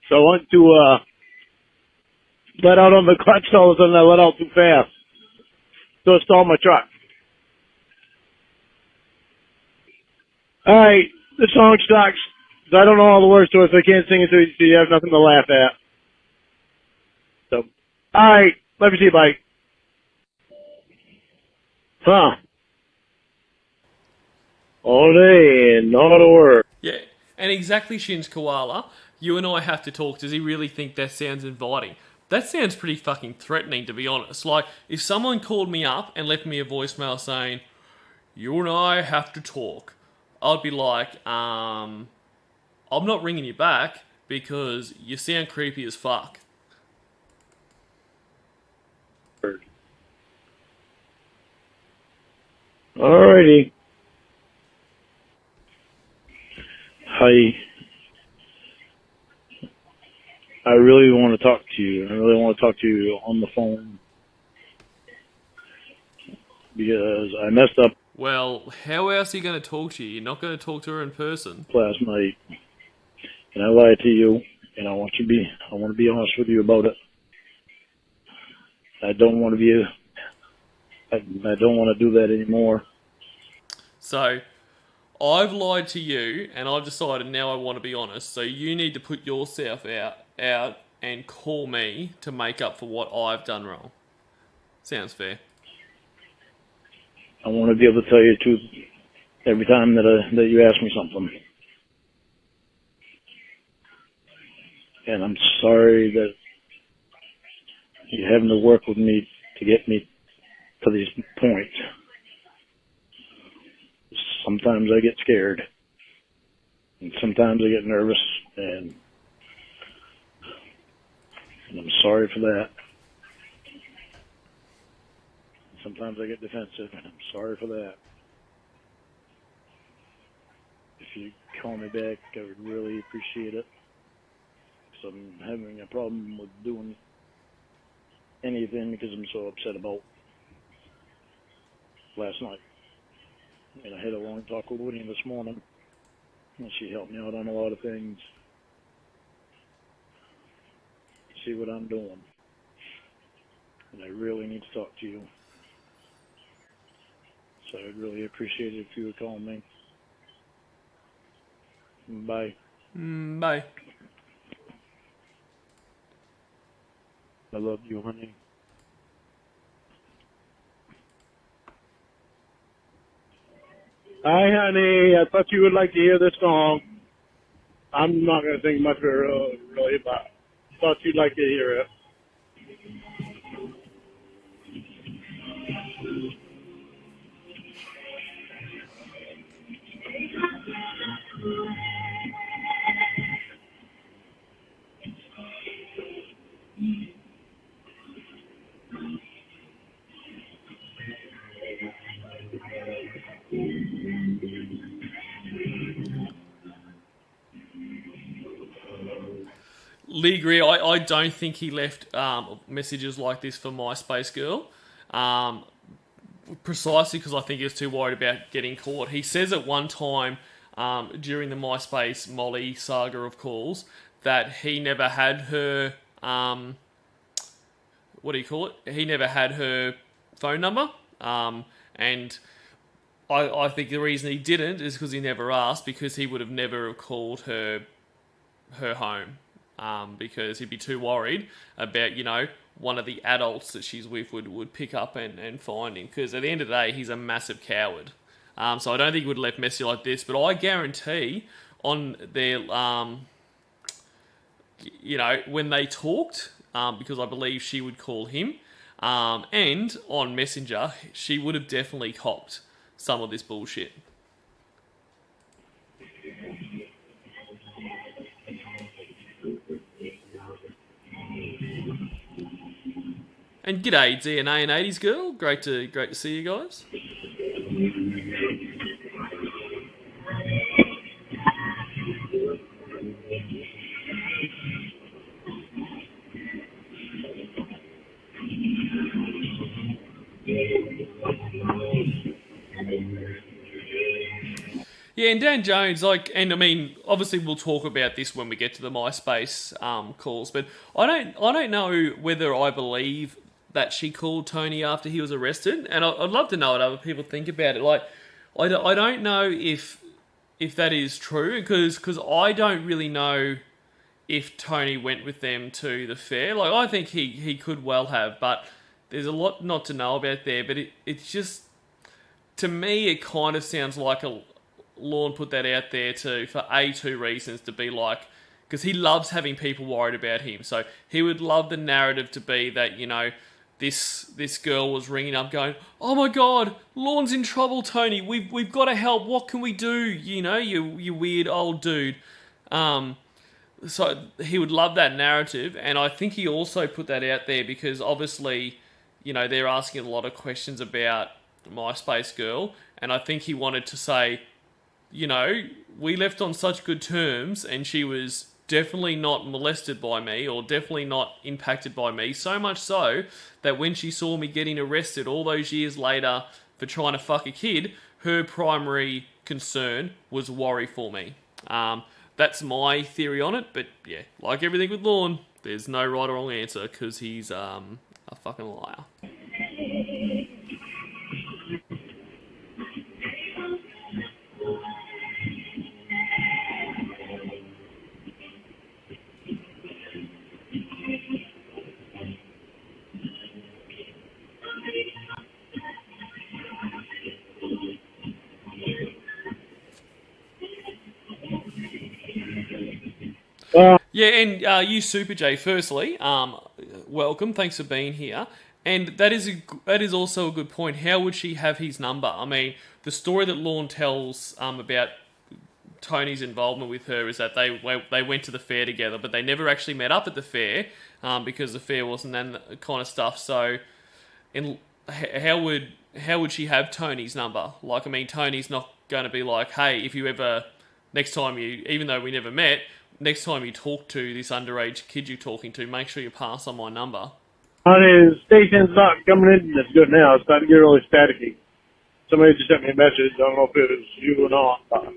So I went to let out on the clutch, all of a sudden I let out too fast. So it stalled my truck. Alright, the song sucks. I don't know all the words to it, so I can't sing it to you, so you have nothing to laugh at. So, alright, let me see, bye. Huh. All day and not a word. Yeah, and exactly, Shin's Koala, you and I have to talk. Does he really think that sounds inviting? That sounds pretty fucking threatening, to be honest. Like, if someone called me up and left me a voicemail saying, you and I have to talk, I'd be like, I'm not ringing you back because you sound creepy as fuck. Alrighty. I really want to talk to you. I really want to talk to you on the phone because I messed up Well, how else are you going to talk to you? You're not going to talk to her in person. last night, and I lied to you, and I want to be honest with you about it. I don't want to do that anymore. So, I've lied to you, and I've decided now I want to be honest. So you need to put yourself out and call me to make up for what I've done wrong. Sounds fair. I want to be able to tell you the truth every time that you ask me something. And I'm sorry that you're having to work with me to get me to these points. Sometimes I get scared, and sometimes I get nervous, and I'm sorry for that. Sometimes I get defensive, and I'm sorry for that. you call me back, I would really appreciate it. Because I'm having a problem with doing anything because I'm so upset about last night. And I had a long talk with Winnie this morning, and she helped me out on a lot of things. See what I'm doing. And I really need to talk to you. So I'd really appreciate it if you would call me. Bye. Bye. I love you, honey. Hi, honey. I thought you would like to hear this song. I'm not going to sing much really, but I thought you'd like to hear it. Lee Greer, I don't think he left messages like this for MySpace Girl, precisely because I think he was too worried about getting caught. He says at one time during the MySpace Molly saga of calls that he never had her, what do you call it? He never had her phone number, and I think the reason he didn't is because he never asked, because he would have never called her home. Because he'd be too worried about, one of the adults that she's with would pick up and find him. Because at the end of the day, he's a massive coward. So I don't think he would have left message like this. But I guarantee on their, when they talked, because I believe she would call him, and on Messenger, she would have definitely copped some of this bullshit. And g'day, DNA and 80s girl. Great to see you guys. Yeah, and Dan Jones, obviously we'll talk about this when we get to the MySpace calls, but I don't know whether I believe that she called Tony after he was arrested, and I'd love to know what other people think about it. Like, I don't know if that is true, because I don't really know if Tony went with them to the fair. Like, I think he could well have, but there's a lot not to know about there. But it's just, to me, it kind of sounds like Lorne put that out there for two reasons, to be like, because he loves having people worried about him. So he would love the narrative to be that, this girl was ringing up going, "Oh my God, Lorne's in trouble, Tony. We've got to help. What can we do? You weird old dude." So he would love that narrative, and I think he also put that out there because obviously, they're asking a lot of questions about MySpace Girl, and I think he wanted to say, we left on such good terms, and she was definitely not molested by me, or definitely not impacted by me, so much so that when she saw me getting arrested all those years later for trying to fuck a kid, her primary concern was worry for me. That's my theory on it, but yeah, like everything with Lorne, there's no right or wrong answer, because he's a fucking liar. Yeah, and you Super J, firstly, welcome, thanks for being here. And that is also a good point. How would she have his number? I mean, the story that Lorne tells about Tony's involvement with her is that they went to the fair together, but they never actually met up at the fair because the fair wasn't that kind of stuff. So, how would she have Tony's number? Like, I mean, Tony's not going to be like, hey, if you ever next time you, even though we never met, next time you talk to this underage kid you're talking to, make sure you pass on my number. Honey, the station's not coming in as good now. It's starting to get really staticky. Somebody just sent me a message. I don't know if it was you or not, but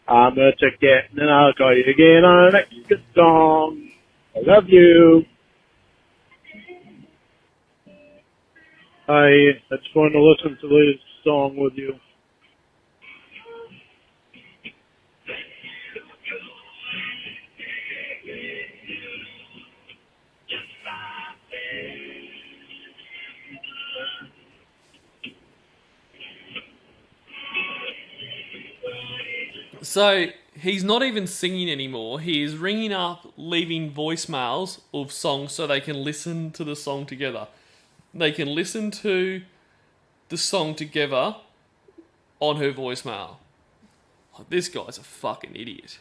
I'm going to check it, and then I'll call you again on the next good song. I love you. I just wanted to listen to this song with you. So he's not even singing anymore. He is ringing up, leaving voicemails of songs so they can listen to the song together. They can listen to the song together on her voicemail. This guy's a fucking idiot.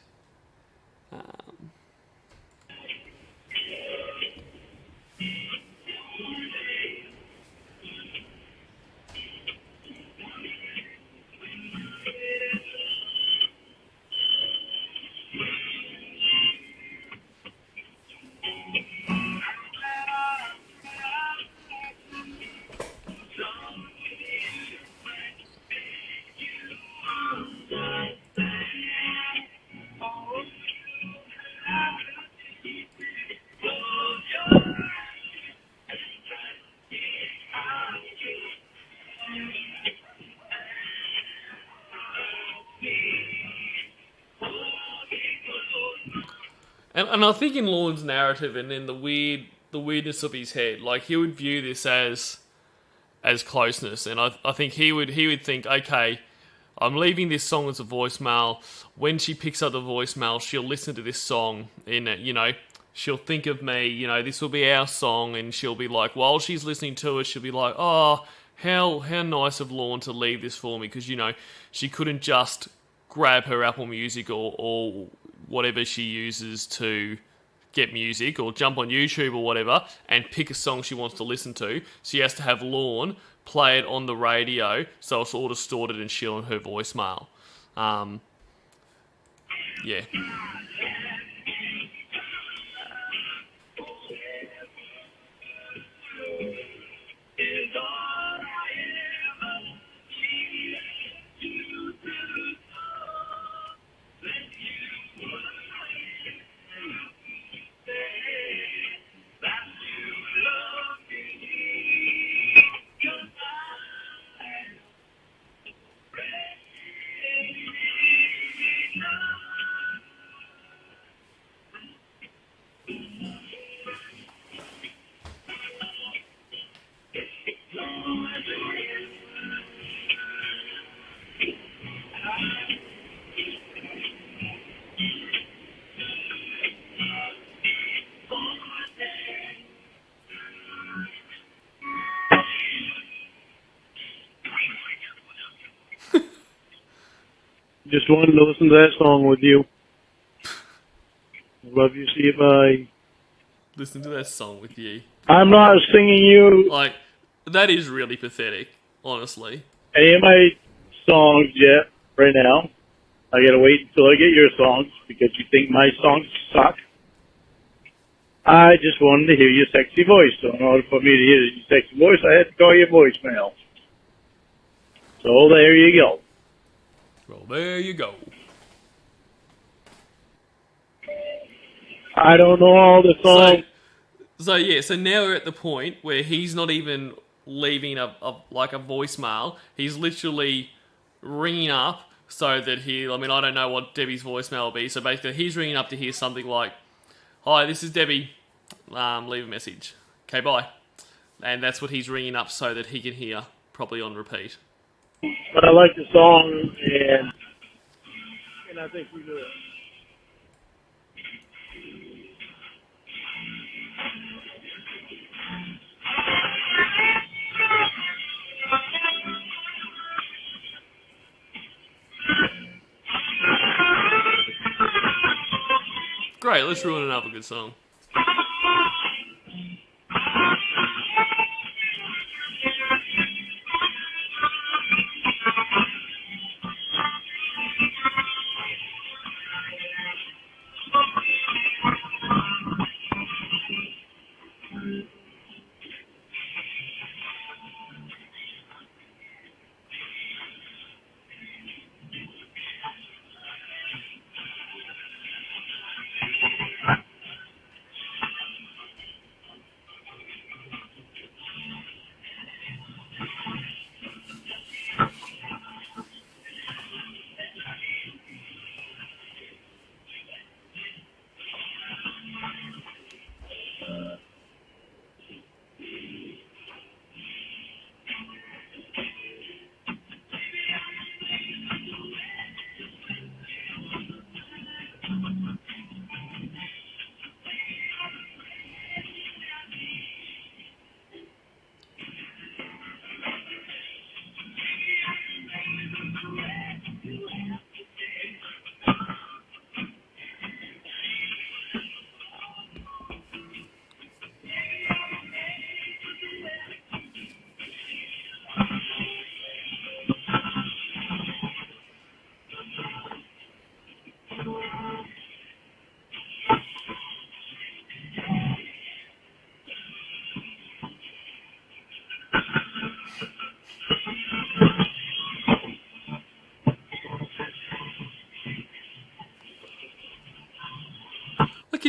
And I think in Lorne's narrative and in the weirdness of his head, like he would view this as closeness, and I think he would think, okay, I'm leaving this song as a voicemail. When she picks up the voicemail, she'll listen to this song in it, she'll think of me, this will be our song, and she'll be like, while she's listening to it, she'll be like, oh, how nice of Lorne to leave this for me, because, she couldn't just grab her Apple Music or whatever she uses to get music, or jump on YouTube or whatever and pick a song she wants to listen to. She has to have Lorne play it on the radio, so it's all distorted and shit on her voicemail. Yeah. Just wanted to listen to that song with you. Love you, see you, bye. Listen to that song with you. I'm not singing you Like, that is really pathetic, honestly. any of my songs yet, right now. I gotta wait until I get your songs, because you think my songs suck. I just wanted to hear your sexy voice, so in order for me to hear your sexy voice, I had to call your voicemail. So there you go. Well, there you go. I don't know all the songs. So now we're at the point where he's not even leaving a voicemail. He's literally ringing up so that I don't know what Debbie's voicemail will be. So basically, he's ringing up to hear something like, "Hi, this is Debbie. Leave a message. Okay, bye." And that's what he's ringing up so that he can hear, probably on repeat. But I like the song, and I think we do it. Great, let's ruin another good song.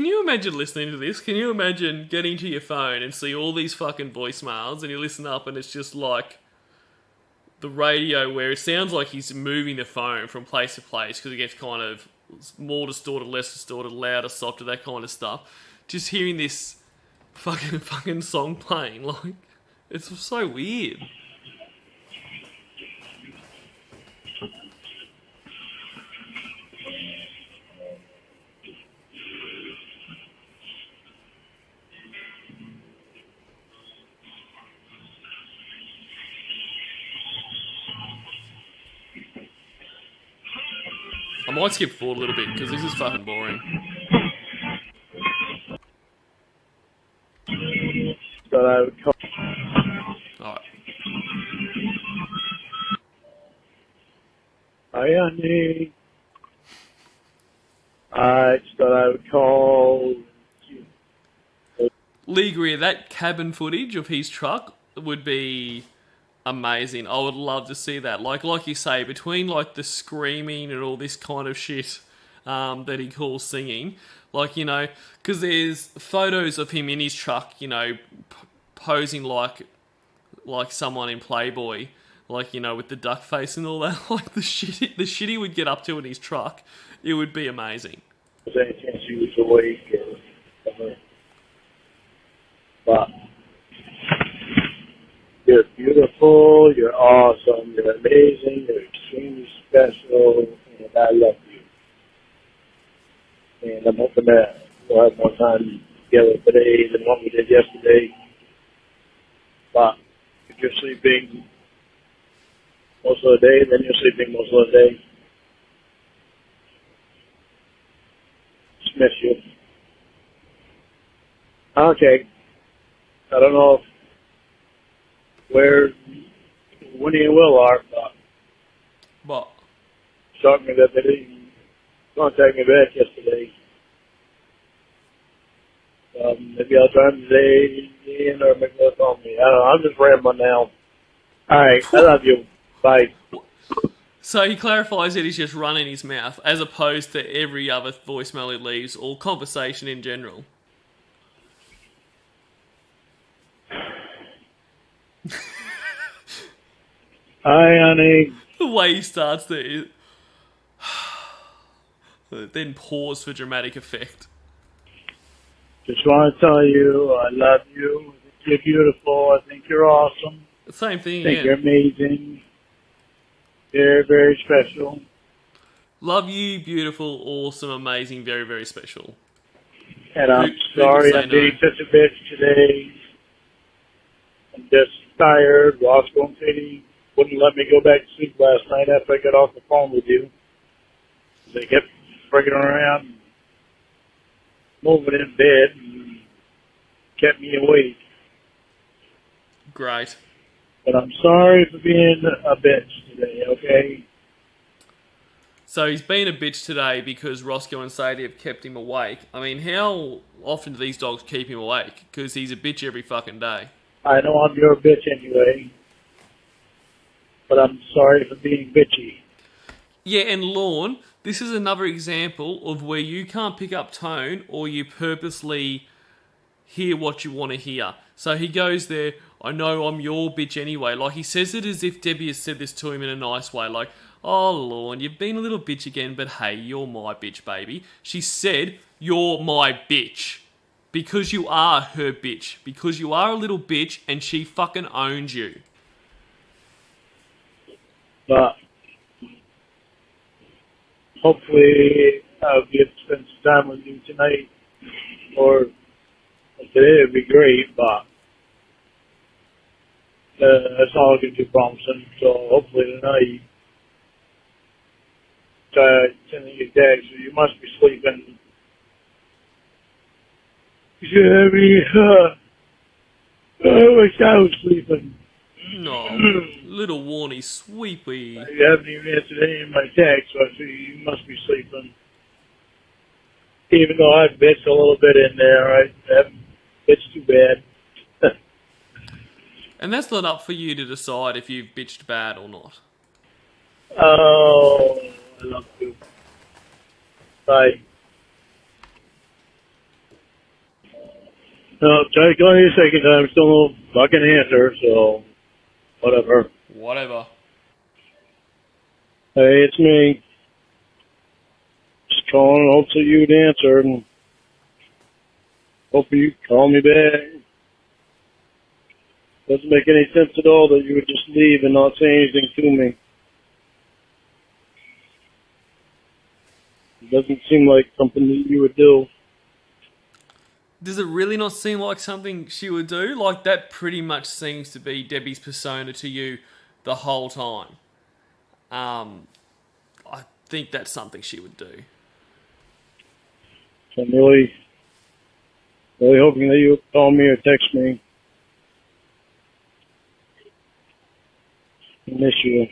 Can you imagine listening to this? Can you imagine getting to your phone and see all these fucking voicemails and you listen up and it's just like the radio where it sounds like he's moving the phone from place to place because it gets kind of more distorted, less distorted, louder, softer, that kind of stuff. Just hearing this fucking song playing, like, it's so weird. I might skip forward a little bit because this is fucking boring. But I would call. Alright. Hi, honey. I just thought I would call. Lee Greer, that cabin footage of his truck would be amazing. I would love to see that. Like you say, between like the screaming and all this kind of shit that he calls singing, like, you know, because there's photos of him in his truck, you know, posing like someone in Playboy, like, you know, with the duck face and all that. Like the shit he would get up to in his truck, it would be amazing. Was any chance she was awake or something? But you're beautiful, you're awesome, you're amazing, you're extremely special, and I love you. And I'm hoping that we'll have more time together today than what we did yesterday. But if you're sleeping most of the day, then you're sleeping most of the day. Just miss you. Okay. I don't know where Winnie and Will are, But shocked me that they didn't contact me back yesterday. Maybe I'll try them today, Ian, or maybe they'll call me. I don't know. I'm just rambling now. All right. I love you. Bye. so he clarifies that he's just running his mouth as opposed to every other voicemail he leaves or conversation in general. Hi, honey. The way he starts there, then pause for dramatic effect. Just want to tell you I love you. I think you're beautiful. I think you're awesome. The same I thing think again. you're amazing. Very, very special. Love you, beautiful, awesome, amazing, very, very special. And I'm Who sorry could say I'm being no? such a bitch today. I'm just tired. Roscoe and Katie wouldn't let me go back to sleep last night after I got off the phone with you. They kept freaking around, moving in bed, and kept me awake. Great. But I'm sorry for being a bitch today, okay? So he's been a bitch today because Roscoe and Sadie have kept him awake. I mean, how often do these dogs keep him awake? Because he's a bitch every fucking day. I know I'm your bitch anyway. But I'm sorry for being bitchy. Yeah, and Lorne, this is another example of where you can't pick up tone or you purposely hear what you want to hear. So he goes there, I know I'm your bitch anyway. Like, he says it as if Debbie has said this to him in a nice way. Like, oh, Lorne, you've been a little bitch again, but hey, you're my bitch, baby. She said, you're my bitch. Because you are her bitch. Because you are a little bitch and she fucking owns you. But hopefully I'll get to spend some time with you tonight. Or today would be great, but that's all I can do promising. So hopefully tonight, sending you a text. You must be sleeping. I wish I was sleeping. No, little Warnie, sweepy. You haven't even answered any of my texts, so I see you must be sleeping. Even though I bitched a little bit in there, I haven't bitched too bad. And that's not up for you to decide if you've bitched bad or not. Oh, I love you. Bye. Tried calling you a second time, still no fucking answer, so whatever. Whatever. Hey, it's me. Just calling in hopes that you'd answer and hope you call me back. Doesn't make any sense at all that you would just leave and not say anything to me. It doesn't seem like something that you would do. Does it really not seem like something she would do? Like, that pretty much seems to be Debbie's persona to you the whole time. I think that's something she would do. So I'm really hoping that you would call me or text me. I miss you.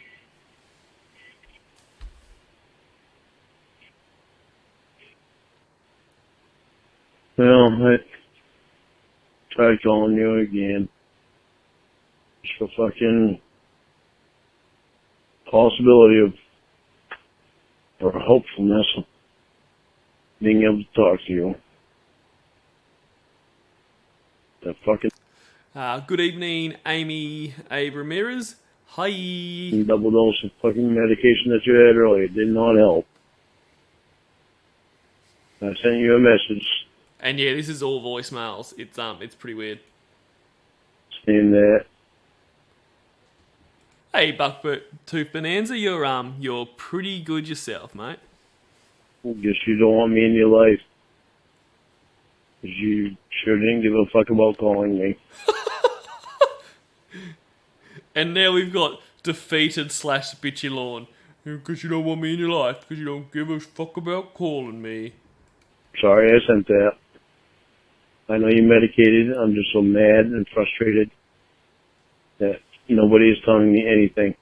Well, I tried calling you again. Just for fucking possibility of, or hopefulness of being able to talk to you. That fucking Good evening, Amy Abe Ramirez. Hi. double dose of fucking medication that you had earlier did not help. I sent you a message And yeah, this is all voicemails. It's pretty weird. saying that Hey, Tooth Bonanza, you're pretty good yourself, mate. guess you don't want me in your life. 'Cause you sure didn't give a fuck about calling me. And now we've got defeated / bitchy Lorne. Because you don't want me in your life, because you don't give a fuck about calling me. Sorry I sent that. I know you're medicated. I'm just so mad and frustrated that nobody is telling me anything.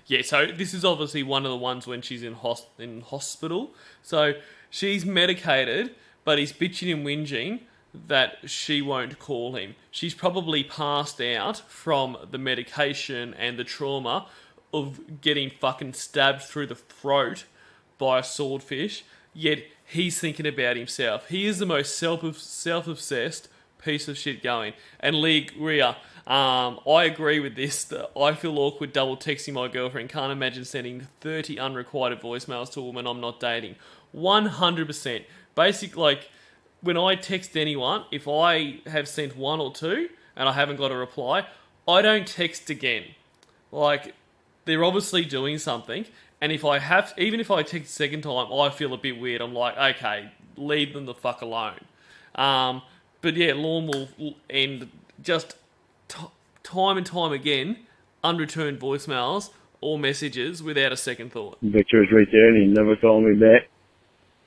Yeah, so this is obviously one of the ones when she's in hospital. So she's medicated, but he's bitching and whinging that she won't call him. She's probably passed out from the medication and the trauma of getting fucking stabbed through the throat by a swordfish, yet he's thinking about himself. He is the most self-obsessed piece of shit going. And Lee Greer, I agree with this. I feel awkward double texting my girlfriend. Can't imagine sending 30 unrequited voicemails to a woman I'm not dating. 100%. Basic, like, when I text anyone, if I have sent one or two and I haven't got a reply, I don't text again. Like, they're obviously doing something. And even if I text a second time, I feel a bit weird. I'm like, okay, leave them the fuck alone. But yeah, Lorne will end just time and time again, unreturned voicemails or messages without a second thought. Victor's right there, and he never called me back.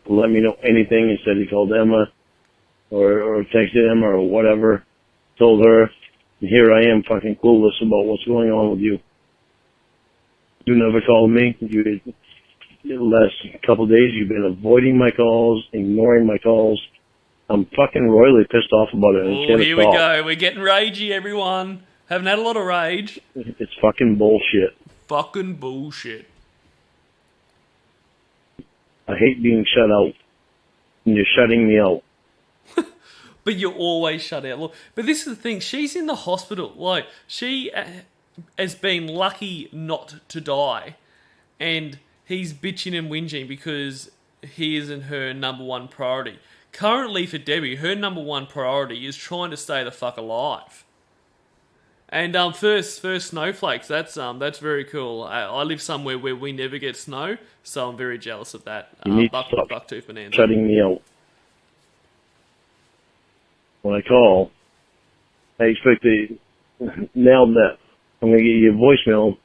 Let me know anything. Instead, he called Emma or texted Emma or whatever, told her, and here I am fucking clueless about what's going on with you. You never called me. The last couple of days, you've been avoiding my calls, ignoring my calls. I'm fucking royally pissed off about it. Oh, here we go. We're getting ragey, everyone. Haven't had a lot of rage. It's fucking bullshit. Fucking bullshit. I hate being shut out. And you're shutting me out. But you're always shut out. Look, but this is the thing. She's in the hospital. Like, she has been lucky not to die. And he's bitching and whinging because he isn't her number one priority. Currently for Debbie, her number one priority is trying to stay the fuck alive. And first snowflakes. That's very cool. I live somewhere where we never get snow, so I'm very jealous of that. You need to stop Bucktooth Bonanza. shutting me out. When I call, I expect to nail that. I'm going to get you a voicemail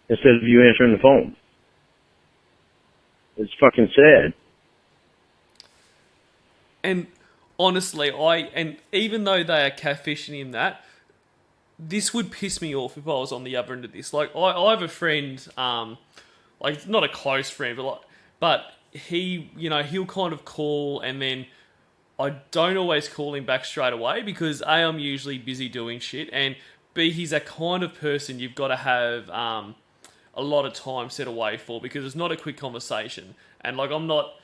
instead of you answering the phone. It's fucking sad. And honestly, even though they are catfishing him this would piss me off if I was on the other end of this. Like, I have a friend, like, not a close friend, but he, he'll kind of call and then I don't always call him back straight away because A, I'm usually busy doing shit, and B, he's that kind of person you've got to have a lot of time set away for because it's not a quick conversation. And, like, I'm not...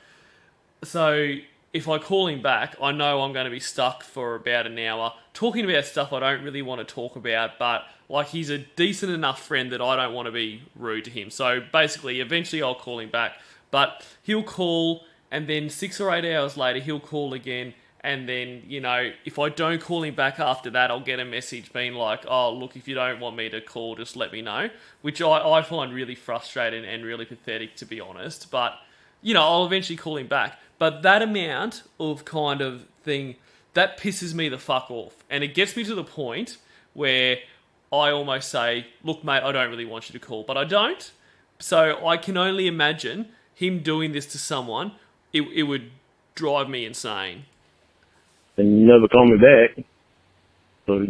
So if I call him back, I know I'm going to be stuck for about an hour talking about stuff I don't really want to talk about, but like he's a decent enough friend that I don't want to be rude to him. So basically, eventually I'll call him back, but he'll call and then 6 or 8 hours later he'll call again. And then, you know, if I don't call him back after that, I'll get a message being like, oh, look, if you don't want me to call, just let me know. Which I find really frustrating and really pathetic, to be honest. But, you know, I'll eventually call him back. But that amount of kind of thing, that pisses me the fuck off. And it gets me to the point where I almost say, look, mate, I don't really want you to call. But I don't. So I can only imagine him doing this to someone. It would drive me insane. And you never call me back. So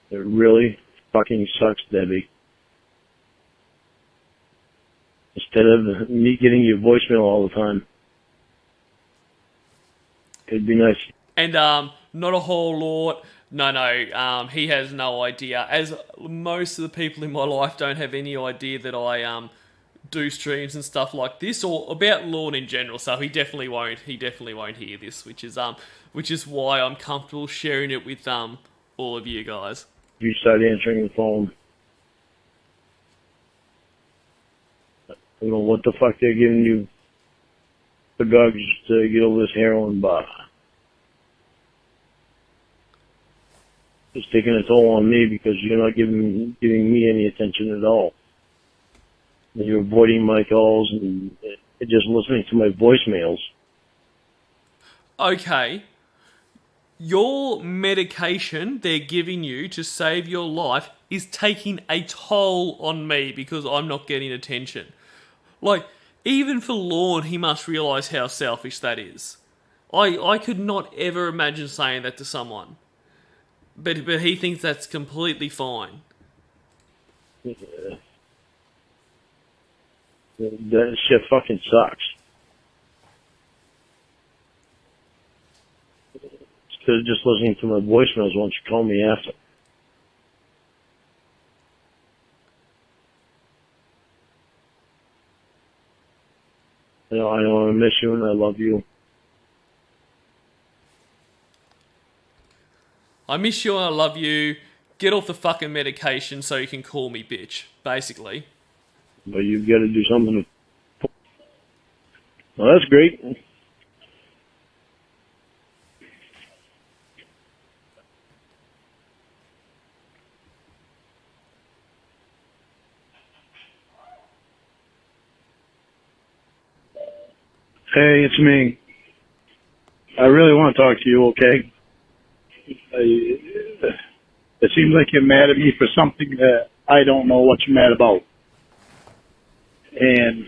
it really fucking sucks, Debbie. Instead of me getting your voicemail all the time, it'd be nice. And not a whole lot. No, he has no idea. As most of the people in my life don't have any idea that I do streams and stuff like this, or about Lorne in general. So he definitely won't. He definitely won't hear this, which is why I'm comfortable sharing it with all of you guys. You start answering the phone. I don't know what the fuck they're giving you for drugs to get over this heroin, but it's taking a toll on me because you're not giving me any attention at all. And you're avoiding my calls and just listening to my voicemails. Okay. Your medication they're giving you to save your life is taking a toll on me because I'm not getting attention. Like, even for Lorne, he must realise how selfish that is. I could not ever imagine saying that to someone. But he thinks that's completely fine. Yeah. That shit fucking sucks. Instead of just listening to my voicemails, why don't you call me after? I know I miss you and I love you. I miss you and I love you. Get off the fucking medication so you can call me bitch, basically. But you've got to do something to... Well, that's great. Hey, it's me. I really want to talk to you, okay? It seems like you're mad at me for something that I don't know what you're mad about. And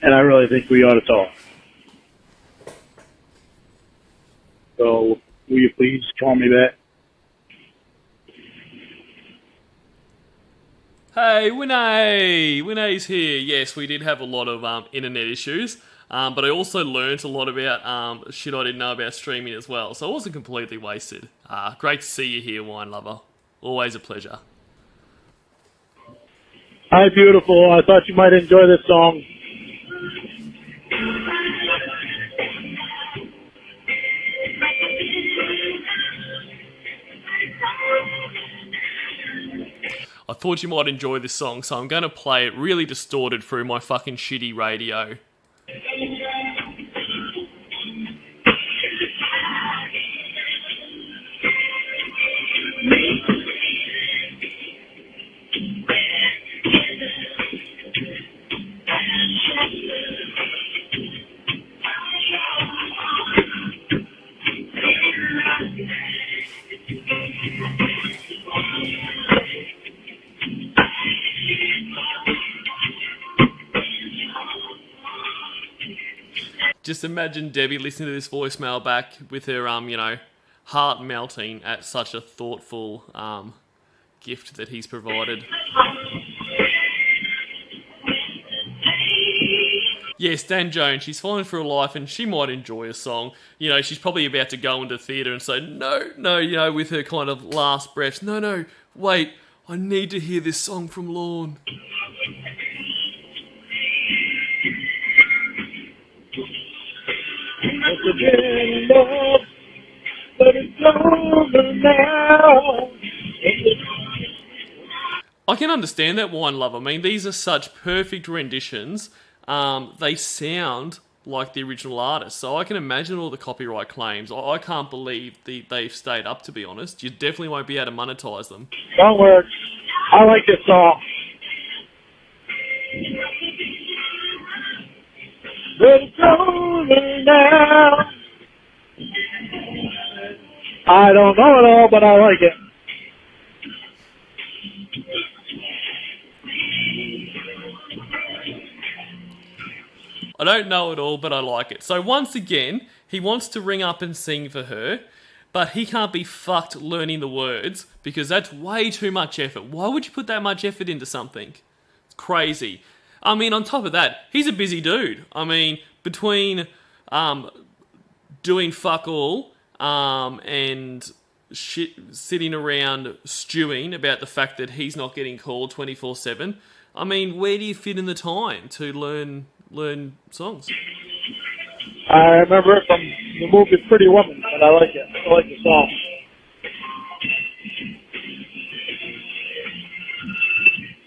I really think we ought to talk. So, will you please call me back? Hey, Winnie! Winnie's here. Yes, we did have a lot of internet issues, but I also learnt a lot about shit I didn't know about streaming as well, so it wasn't completely wasted. Great to see you here, Winelover. Always a pleasure. Hi, beautiful. I thought you might enjoy this song. I thought you might enjoy this song, so I'm going to play it really distorted through my fucking shitty radio. Just imagine Debbie listening to this voicemail back with her, heart melting at such a thoughtful gift that he's provided. Yeah, Stan Jones, she's falling for a life and she might enjoy a song. You know, she's probably about to go into theatre and say, no, you know, with her kind of last breaths, no, wait, I need to hear this song from Lorne. But it's over now. I can understand that, Winelover. I mean, these are such perfect renditions. They sound like the original artist, so I can imagine all the copyright claims. I can't believe they've stayed up, to be honest. You definitely won't be able to monetize them. Song works. I like this song. But it's over now. I don't know it all, but I like it. I don't know it all, but I like it. So once again, he wants to ring up and sing for her, but he can't be fucked learning the words because that's way too much effort. Why would you put that much effort into something? It's crazy. I mean, on top of that, he's a busy dude. I mean, between doing fuck all and shit, sitting around stewing about the fact that he's not getting called 24/7. I mean, where do you fit in the time to learn songs? I remember it from the movie Pretty Woman, and I like it. I like the song.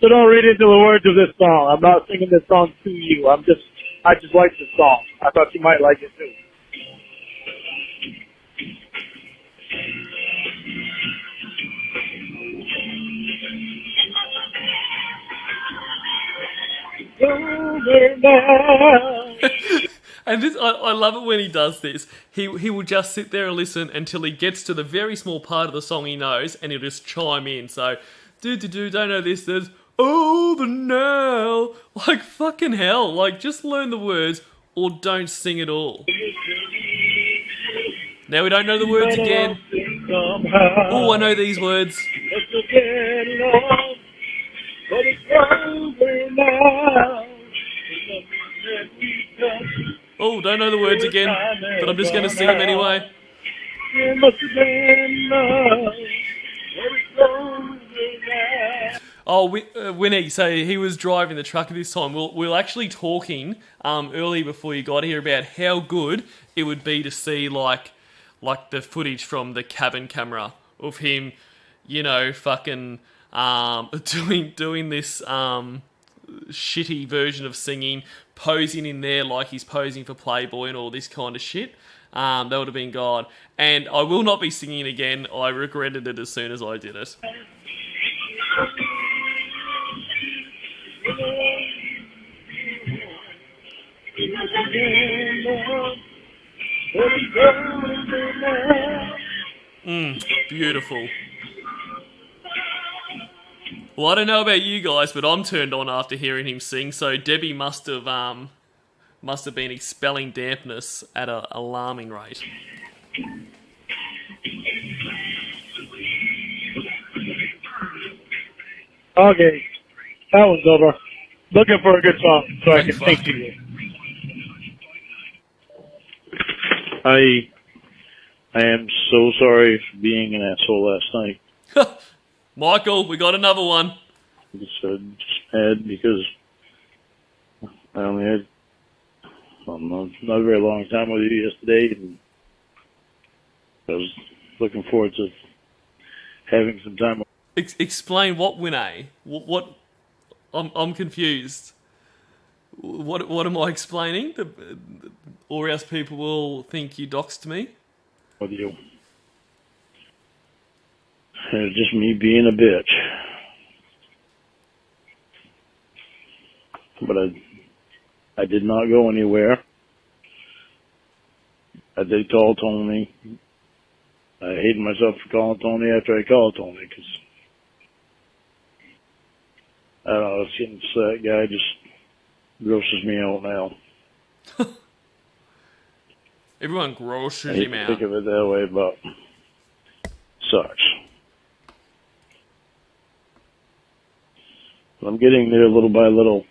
So don't read into the words of this song. I'm not singing this song to you. I just like the song. I thought you might like it too. Over now. And this, I love it when he does this. He will just sit there and listen until he gets to the very small part of the song he knows, and he'll just chime in. So, don't know this. There's over now. Like fucking hell. Like just learn the words or don't sing at all. Now we don't know the words again. Oh, I know these words. Oh, don't know the words again, but I'm just going to sing them anyway. Oh, Winnie, so he was driving the truck at this time. We were actually talking earlier before you got here about how good it would be to see like the footage from the cabin camera of him, you know, fucking doing this shitty version of singing, posing in there like he's posing for Playboy and all this kind of shit. That would have been God. And I will not be singing again. I regretted it as soon as I did it. Beautiful. Well, I don't know about you guys, but I'm turned on after hearing him sing. So Debbie must have been expelling dampness at an alarming rate. Okay, that one's over. Looking for a good song so I can sing to you. I am so sorry for being an asshole last night. Michael, we got another one. Just mad because I only had not a very long time with you yesterday, and I was looking forward to having some time. Explain what, Winnie? What? I'm confused. What am I explaining? Or else people will think you doxed me. With you. It's just me being a bitch. But I did not go anywhere. I did call Tony. I hated myself for calling Tony after I called Tony because I don't know, it's getting that guy just grosses me out now. Everyone grosses I hate him to out. think of it that way, but sucks. I'm getting there little by little.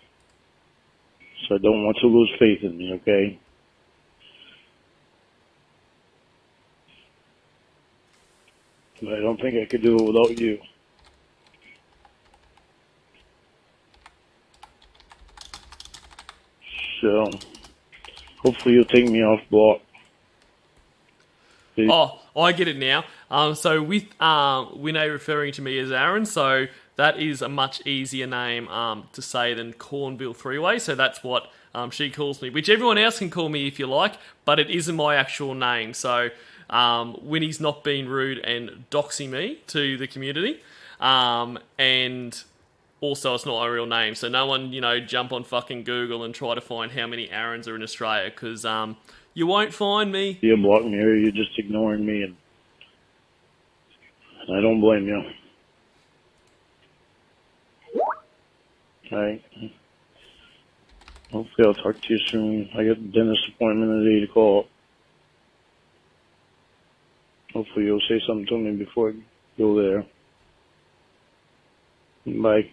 So I don't want to lose faith in me, okay? But I don't think I could do it without you. So, hopefully you'll take me off block. Oh, I get it now. So with Winnie referring to me as Aaron, so that is a much easier name to say than Cornville Freeway. So that's what she calls me, which everyone else can call me if you like, but it isn't my actual name. So Winnie's not being rude and doxing me to the community, and also it's not my real name. So no one, jump on fucking Google and try to find how many Aarons are in Australia, because you won't find me. You block me or you're just ignoring me, and I don't blame you. Alright. Hopefully I'll talk to you soon. I got a dentist appointment at 8 o'clock. Hopefully you'll say something to me before I go there. Bye.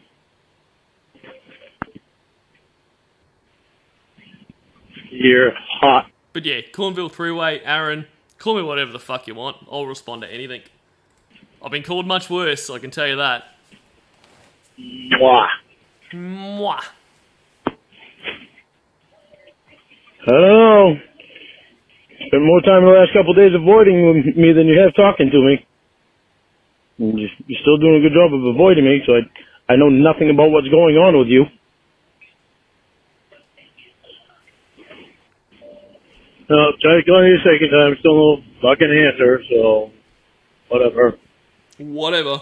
You're hot. But yeah, Cornville Freeway, Aaron, call me whatever the fuck you want. I'll respond to anything. I've been called much worse, I can tell you that. Mwah. Mwah. Oh, spent more time the last couple of days avoiding me than you have talking to me. And you're still doing a good job of avoiding me, so I know nothing about what's going on with you. No, try to call me a second time, still no fucking answer, so whatever. Whatever.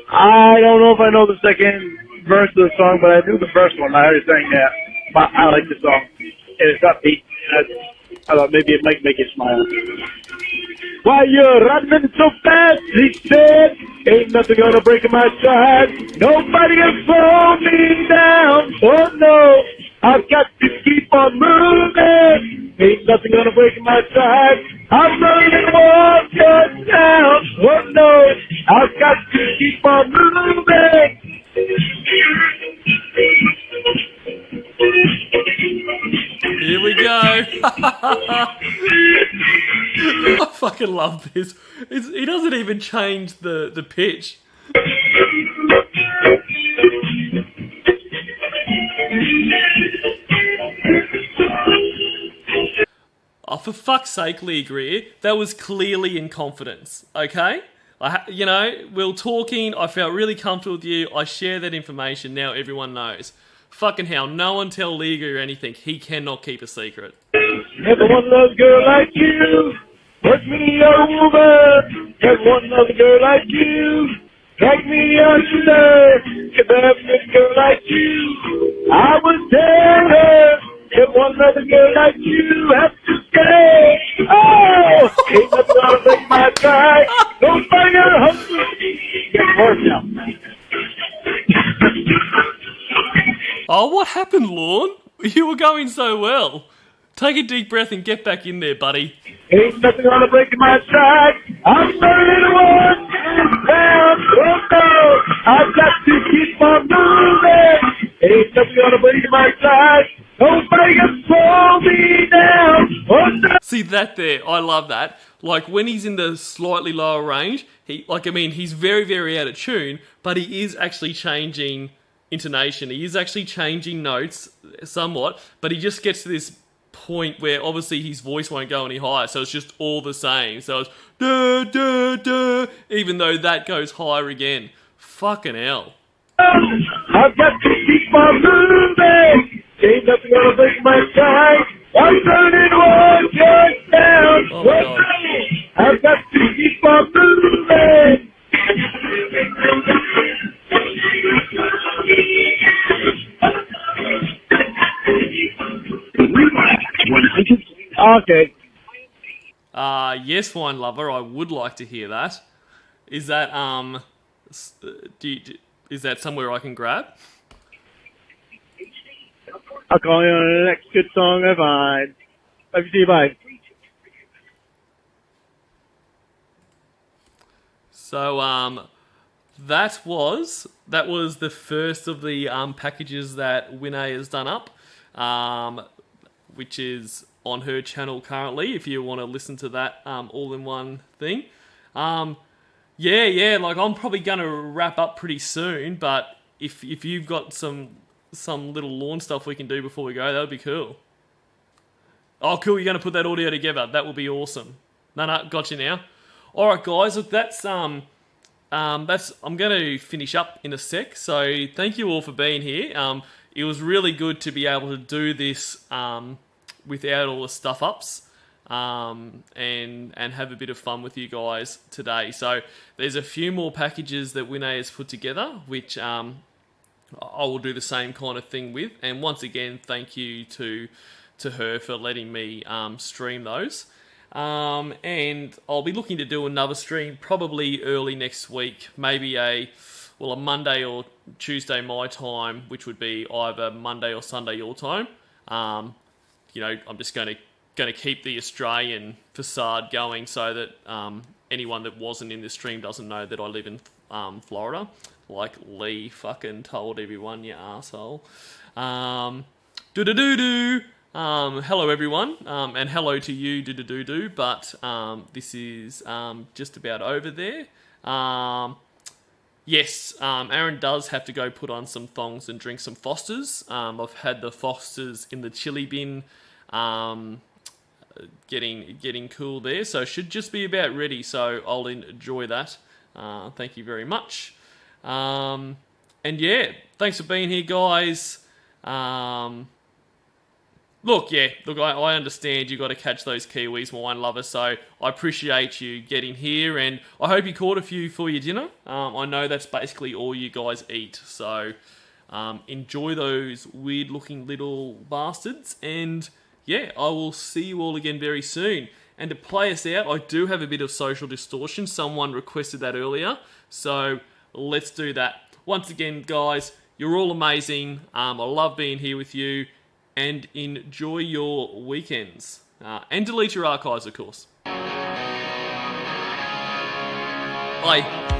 I don't know if I know the second verse of the song, but I knew the first one. I already sang that. I like the song. And it's upbeat. I thought maybe it might make you smile. Why you're running so fast, he said. Ain't nothing gonna break my stride. Nobody can slow me down. Oh no, I've got to keep on moving. Ain't nothing gonna break my stride. I'm running walking down. Oh no, I've got to keep on moving. Here we go. I fucking love this. He doesn't even change the pitch. Oh, for fuck's sake, Lee Greer, that was clearly in confidence, okay? We were talking, I felt really comfortable with you, I share that information, now everyone knows. Fucking hell, no one tell Lee Greer anything, he cannot keep a secret. Everyone loves a girl like you. Work me over. Everyone loves a girl like you. Like me under. If I have a girl like you, I would tell her. Everyone loves a girl like you. Have to stay. Oh, ain't nothing gonna break my stride. Nobody gonna hold me. Get worse now. Oh, what happened, Lorne? You were going so well. Take a deep breath and get back in there, buddy. Ain't nothing gonna break my stride. I'm turning one down. Oh no, I've got to keep on moving. Ain't nothing gonna break my stride. Nobody can slow me down. Oh no. See that there? I love that. Like when he's in the slightly lower range, he's very, very out of tune, but he is actually changing intonation. He is actually changing notes somewhat, but he just gets to this point where obviously his voice won't go any higher, so it's just all the same. So it's da da da, even though that goes higher again. Fucking hell. I've got to keep on moving. Ain't nothing gonna break my stride. I'm turning one just down. Oh my God. I've got to keep on moving. Okay. Yes, Wine Lover, I would like to hear that. Is that is that somewhere I can grab? I'll call you on the next good song I find. Love you, see you, bye. So, that was the first of the packages that Winnie has done up, which is on her channel currently. If you want to listen to that all in one thing, like I'm probably gonna wrap up pretty soon. But if you've got some little lawn stuff we can do before we go, that would be cool. Oh, cool! You're gonna put that audio together. That will be awesome. No, got you now. All right, guys. Look, that's I'm going to finish up in a sec. So thank you all for being here. It was really good to be able to do this without all the stuff ups, and have a bit of fun with you guys today. So there's a few more packages that Winnie has put together, which I will do the same kind of thing with. And once again, thank you to her for letting me stream those. And I'll be looking to do another stream probably early next week, maybe a Monday or Tuesday my time, which would be either Monday or Sunday your time. I'm just going to keep the Australian facade going so that anyone that wasn't in this stream doesn't know that I live in Florida, like Lee fucking told everyone, you asshole. Hello everyone, and hello to you, do. But this is just about over there. Yes, Aaron does have to go put on some thongs and drink some Fosters. I've had the Fosters in the chili bin, getting cool there, so should just be about ready. So I'll enjoy that. Thank you very much. And yeah, thanks for being here, guys. Look, I understand you got to catch those Kiwis, Winelover, so I appreciate you getting here, and I hope you caught a few for your dinner. I know that's basically all you guys eat, so enjoy those weird-looking little bastards, and yeah, I will see you all again very soon. And to play us out, I do have a bit of social distortion. Someone requested that earlier, so let's do that. Once again, guys, you're all amazing. I love being here with you. And enjoy your weekends. And delete your archives, of course. Bye.